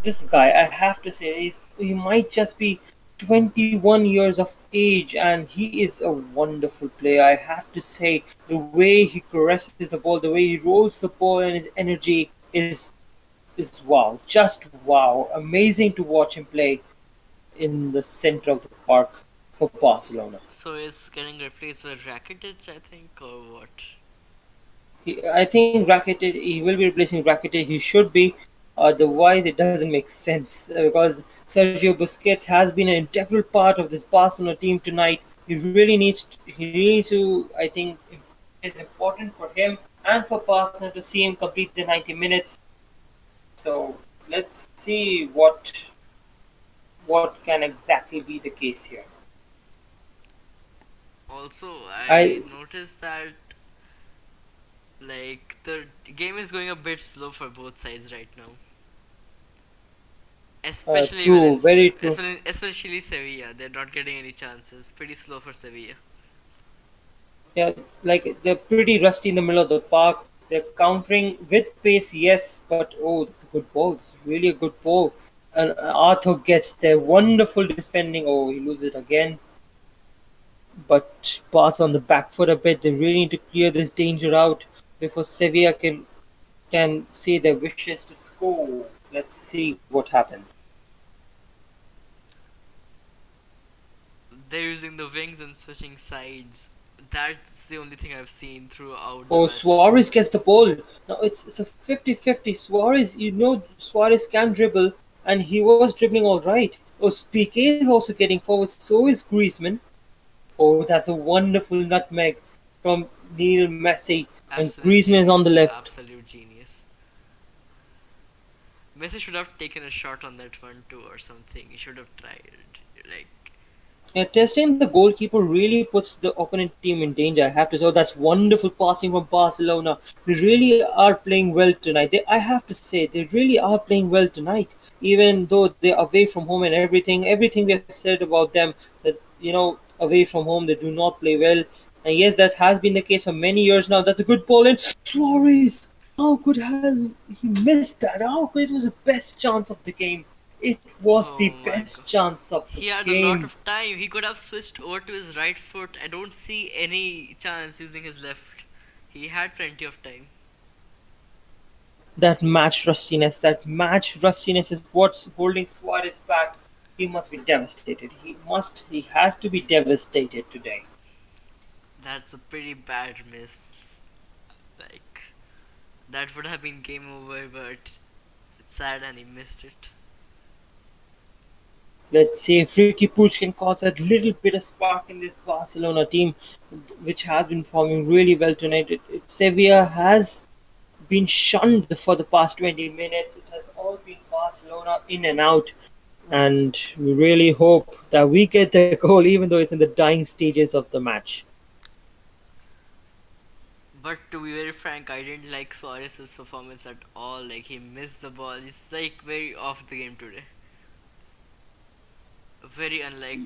This guy! I have to say, he might just be 21 years of age, and he is a wonderful player. I have to say, the way he caresses the ball, the way he rolls the ball, and his energy is wow, just wow, amazing to watch him play in the center of the park for Barcelona. So is getting replaced by Rakitic, I think, or what? I think Rakitic, he will be replacing Rakitic. He should be. Otherwise, it doesn't make sense because Sergio Busquets has been an integral part of this Barcelona team tonight. He needs to. I think it is important for him and for Barcelona to see him complete the 90 minutes. So let's see what can exactly be the case here. Also, I I noticed that like the game is going a bit slow for both sides right now. Especially True, very true. especially Sevilla. They're not getting any chances. Pretty slow for Sevilla. Yeah, like they're pretty rusty in the middle of the park. They're countering with pace, yes, but oh, that's a good ball. This is really a good ball. And Arthur gets there. Wonderful defending. Oh, he loses it again. But pass on the back foot a bit. They really need to clear this danger out before Sevilla can say their wishes to score. Let's see what happens. They're using the wings and switching sides. That's the only thing I've seen throughout the Oh, match. Suarez gets the ball. Now it's a 50-50. Suarez, Suarez can dribble, and he was dribbling all right. Oh, Piqué is also getting forward. So is Griezmann. Oh, that's a wonderful nutmeg from Neil Messi, and Absolute Griezmann is on the genius. left. Absolute genius. Messi should have taken a shot on that one too or something. He should have tried. Like, Yeah, testing the goalkeeper really puts the opponent team in danger. I have to say, oh, that's wonderful passing from Barcelona. They really are playing well tonight. I have to say, they really are playing well tonight. Even though they're away from home and everything we have said about them, that away from home they do not play well. And yes, that has been the case for many years now. That's a good ball in Suarez. How could has he missed that? How could it was the best chance of the game? It was the oh my best god. chance of the He had a lot game. of time. He could have switched over to his right foot. I don't see any chance using his left. He had plenty of time. That match rustiness is what's holding Suarez back. He must be devastated. He has to be devastated today. That's a pretty bad miss. Like, that would have been game over, but it's sad and he missed it. Let's see if Ricky Puig can cause a little bit of spark in this Barcelona team, which has been performing really well tonight. Sevilla has been shunned for the past 20 minutes. It has all been Barcelona in and out. And we really hope that we get the goal, even though it's in the dying stages of the match. But to be very frank, I didn't like Suarez's performance at all. Like, he missed the ball. He's like very off the game today. Very unlike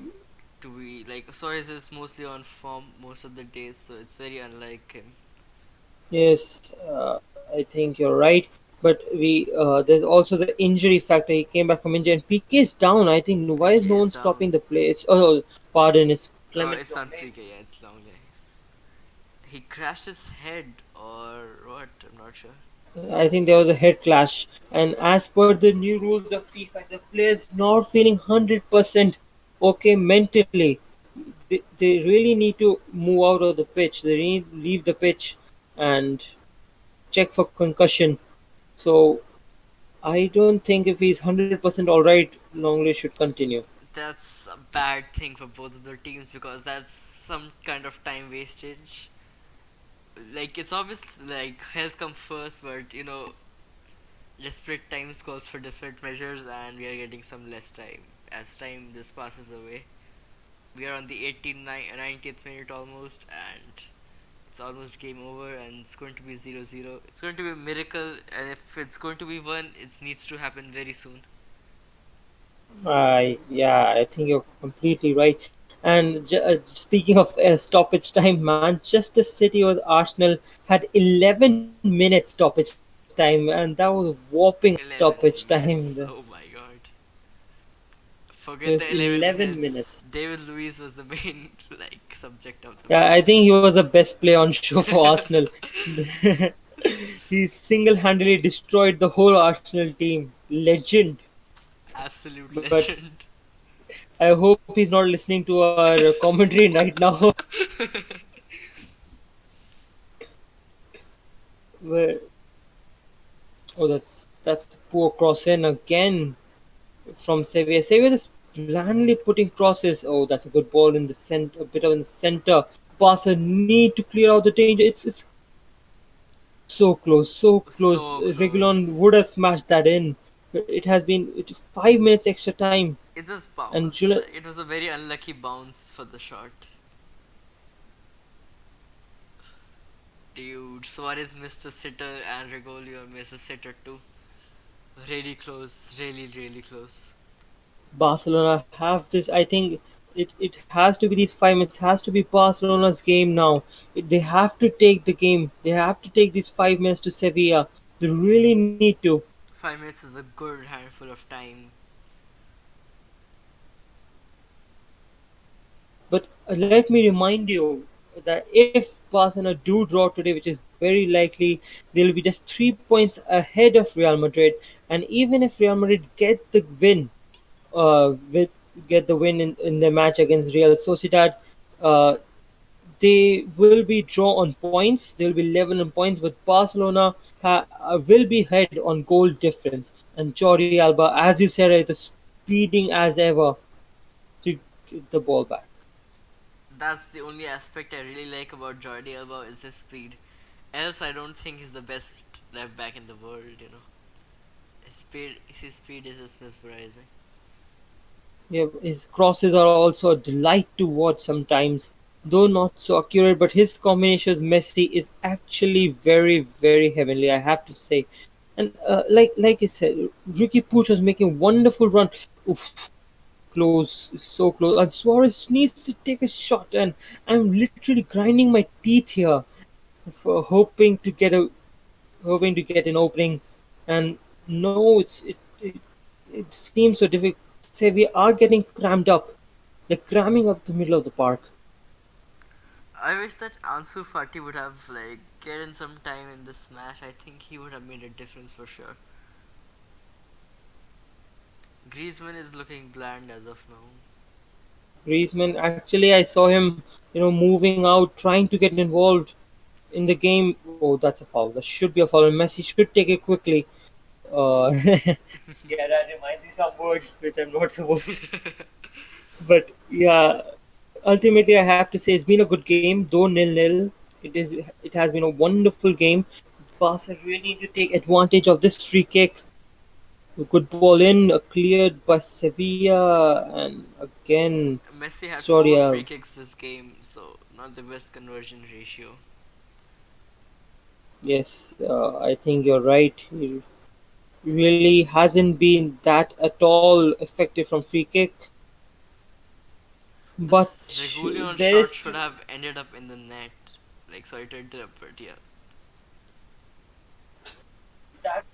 to be like Suarez is mostly on form most of the days, so it's very unlike him. Yes, I think you're right. But there's also the injury factor. He came back from injury, and PK is down. I think why is PK no one is stopping down. the play? Pardon, it's Clement It's not Lenglet. PK, yeah, it's long legs. He crashed his head or what? I'm not sure. I think there was a head clash, and as per the new rules of FIFA, the player's not feeling 100%. okay mentally. They really need to move out of the pitch. They need to leave the pitch and check for concussion. So I don't think if he's 100% all right, Longley should continue. That's a bad thing for both of their teams because that's some kind of time wastage. Like it's obvious, like health comes first, but desperate times calls for desperate measures, and we are getting some less time as time just passes away. We are on the 90th minute almost, and it's almost game over, and it's going to be 0-0. It's going to be a miracle, and if it's going to be one, it needs to happen very soon. Yeah, I think you're completely right. And speaking of stoppage time, Manchester City was Arsenal had 11 minutes stoppage time, and that was whopping stoppage 11 time. minutes. Oh my god. It was Forget the 11 11 minutes. minutes. David Luiz was the main like subject of the Yeah, I match. think he was the best player on show for Arsenal. He single-handedly destroyed the whole Arsenal team. Legend. Absolute But legend. I hope he's not listening to our commentary right now. But, oh, that's a poor cross in again from Sevilla. Sevilla is blandly putting crosses. Oh, that's a good ball in the center, a bit of in the center. Barca need to clear out the danger. It's so close, so close. So Regulon would have close. smashed that in. But it has been 5 minutes extra time, It just and bounced. Jula, It was a very unlucky bounce for the shot. Dude, Suarez missed a sitter and Regolio missed a sitter too. Really close, really, really close. Barcelona have this. I think it has to be these 5 minutes. Has to be Barcelona's game now. They have to take the game. They have to take these 5 minutes to Sevilla. They really need to. 5 minutes is a good handful of time. But let me remind you that if Barcelona do draw today, which is very likely, they'll be just 3 points ahead of Real Madrid. And even if Real Madrid with get the win in the match against Real Sociedad, uh, they will be draw on points. They'll be 11 on points, but Barcelona will be ahead on goal difference. And Jordi Alba, as you said, is speeding as ever to get the ball back. That's the only aspect I really like about Jordi Alba is his speed. Else, I don't think he's the best left back in the world. His speed is just mesmerizing. Yeah, his crosses are also a delight to watch sometimes, though not so accurate. But his combination with Messi is actually very, very heavenly, I have to say. And like I said, Ricky Puig was making wonderful run. Oof, close, so close. And Suarez needs to take a shot, and I'm literally grinding my teeth here for hoping to get an opening. And no, it seems so difficult. Say we are getting crammed up. They're cramming up the middle of the park. I wish that Ansu Fati would have like gotten some time in this match. I think he would have made a difference for sure. Griezmann is looking bland as of now. Griezmann, actually, I saw him, moving out, trying to get involved in the game. Oh, that's a foul. That should be a foul. And Messi should take it quickly. Yeah, that reminds me some words which I'm not supposed to. But yeah, ultimately, I have to say it's been a good game, though nil-nil. It has been a wonderful game. Barca really need to take advantage of this free kick. A good ball in, cleared by Sevilla, and again, Messi had four Soria. free kicks this game, so not the best conversion ratio. Yes, I think you're right. He really hasn't been that at all effective from free kicks, This but Regulion there shot is should have ended up in the net. Like, sorry to interrupt, but yeah. that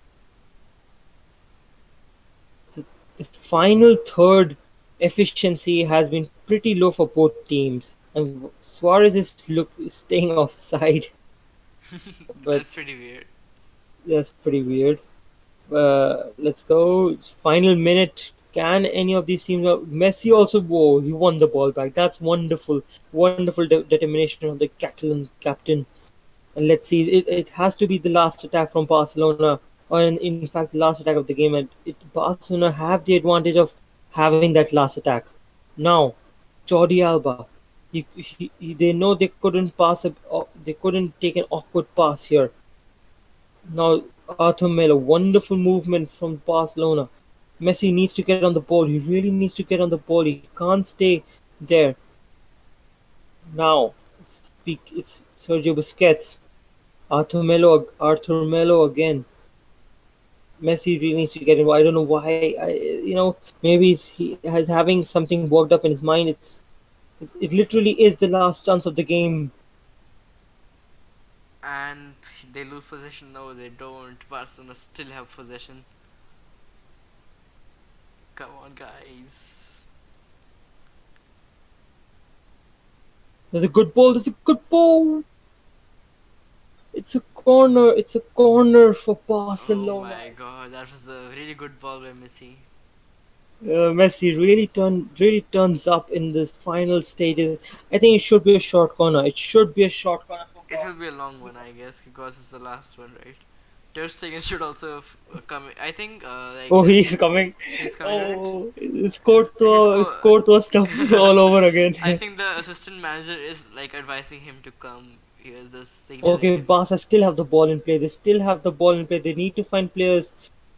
the final third efficiency has been pretty low for both teams, and Suarez is staying offside, but That's pretty weird. that's pretty weird. Let's go. It's final minute. Can any of these teams? Messi also, whoa, he won the ball back. That's wonderful, wonderful determination of the Catalan captain. And let's see, it has to be the last attack from Barcelona, or in fact, the last attack of the game. And Barcelona have the advantage of having that last attack. Now, Jordi Alba, they know they couldn't they couldn't take an awkward pass here. Now, Arthur Melo, wonderful movement from Barcelona. Messi needs to get on the ball. He really needs to get on the ball. He can't stay there. Now, it's Sergio Busquets. Arthur Melo again. Messi really needs to get in. I don't know why. Maybe he has having something worked up in his mind. It literally is the last chance of the game. And they lose possession. No, they don't. Barcelona still have possession. Come on, guys. There's a good ball. There's a good ball. It's a corner. It's a corner for Oh Barcelona. my god, that was a really good ball by Messi. Messi really turns up in the final stages. I think it should be a short corner. It should be a short corner for It will Barca. be a long one, I guess, because it's the last one, right? Ter Stegen should also come. I think, Oh, he's coming. he's coming, right? Oh, His score stuff all over again. I think the assistant manager is like advising him to come. He is just signaling Okay, him. Barca still have the ball in play. They still have the ball in play. They need to find players.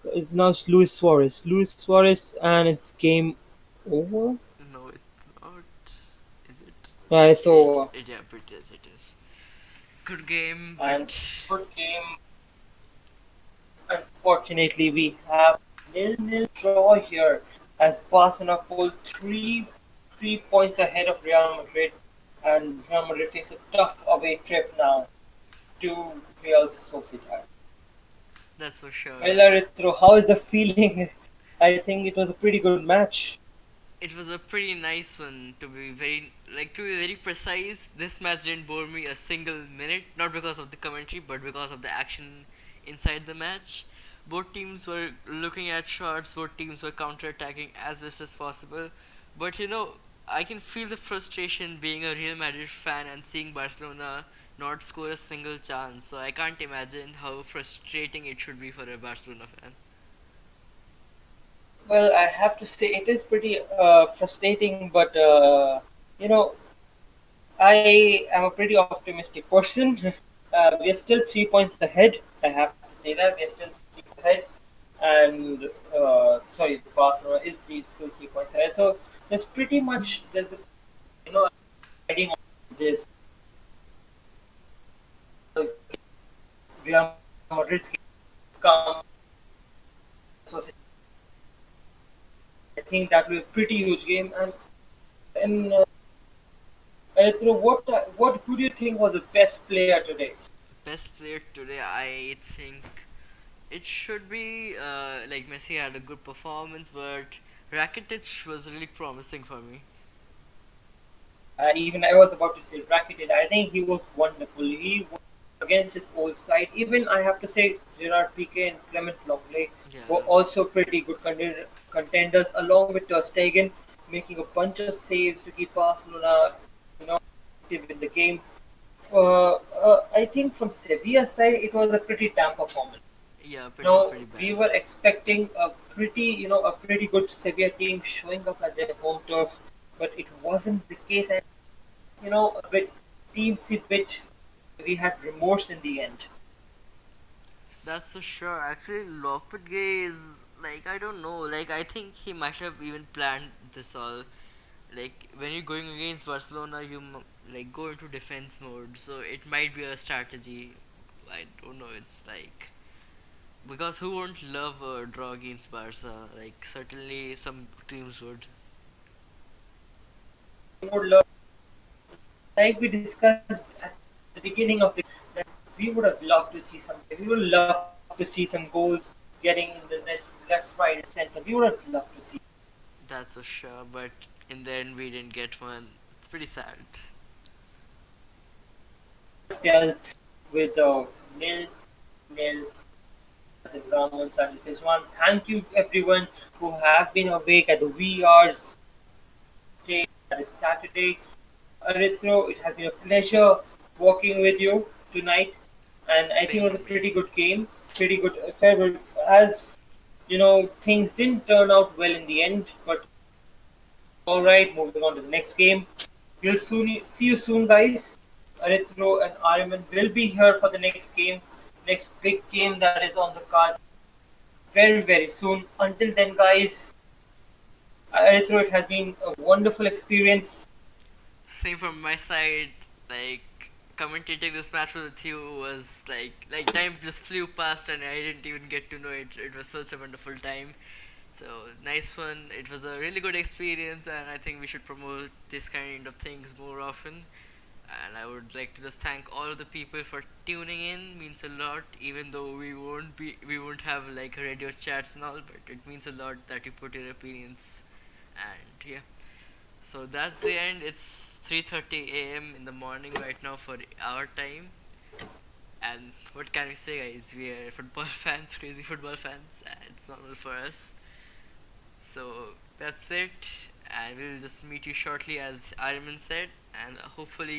It's now Luis Suarez. Luis Suarez, and it's game over. No, it's not. Is it? Yeah, it's over. Yeah, it is. It is. Good game, And but good game. Unfortunately, we have nil-nil draw here as Barcelona pull 3 points ahead of Real Madrid, and Real Madrid face a tough away trip now to Real Sociedad. that's for sure. Well, Aritro, how is the feeling? I think it was a pretty good match. It was a pretty nice one to be very precise. This match didn't bore me a single minute, not because of the commentary, but because of the action inside the match. Both teams were looking at shots, both teams were counter-attacking as best as possible. But I can feel the frustration being a Real Madrid fan and seeing Barcelona not score a single chance. So I can't imagine how frustrating it should be for a Barcelona fan. Well, I have to say it is pretty frustrating, but I am a pretty optimistic person. We are still 3 points ahead. I have to say that we are still 3 points ahead, and sorry, Barcelona is still 3 points ahead. So there's riding on this Real Madrid's game come. So I think that will be a pretty huge game. And what who do you think was the best player today? Best player today, I think it should be like Messi had a good performance, but Rakitic was really promising for me. Even I was about to say Rakitic. I think he was wonderful. He was against his old side. Even I have to say Gerard Piqué and Clement Lenglet Yeah, were also pretty good contenders, along with Ter Stegen making a bunch of saves to keep Barcelona, active in the game. I think from Sevilla's side, it was a pretty damn performance. yeah, but it was Now pretty we bad. were expecting a pretty good Sevilla team showing up at their home turf, but it wasn't the case. And a bit teensy bit, we had remorse in the end. That's for sure. Actually, Lopetegui is like I don't know. Like I think he might have even planned this all. Like when you're going against Barcelona, like go into defense mode. So it might be a strategy. I don't know. It's like because who won't love a draw against Barca? Like certainly some teams would. We would love, like we discussed at the beginning of the that we would have loved to see something. We would love to see some goals getting in the net, left, right, and center. We would have loved to see That's for sure. But in the end, we didn't get one. It's pretty sad. dealt with a nil nil the ground on Saturday space one. Thank you everyone who have been awake at the wee hours today. That is Saturday. Retro, it has been a pleasure working with you tonight, and I think Same it was for a me. pretty good game, pretty good affair. But as you know, things didn't turn out well in the end, but all right. Moving on to the next game. We'll soon see you soon, guys. Retro and Ariman will be here for the next game, next big game that is on the cards very soon. Until then, guys, Retro, it has been a wonderful experience. Same from my side. Like commentating this match with you was like time just flew past and I didn't even get to know it. It was such a wonderful time. So nice fun. It was a really good experience, and I think we should promote this kind of things more often. And I would like to just thank all of the people for tuning in. Means a lot. Even though we won't have like radio chats and all, but it means a lot that you put your opinions. And yeah, so that's the end. It's 3:30 a.m. in the morning right now for our time. And what can we say, guys? We are football fans, crazy football fans. It's normal for us. So that's it, and we'll just meet you shortly, as Armin said, and hopefully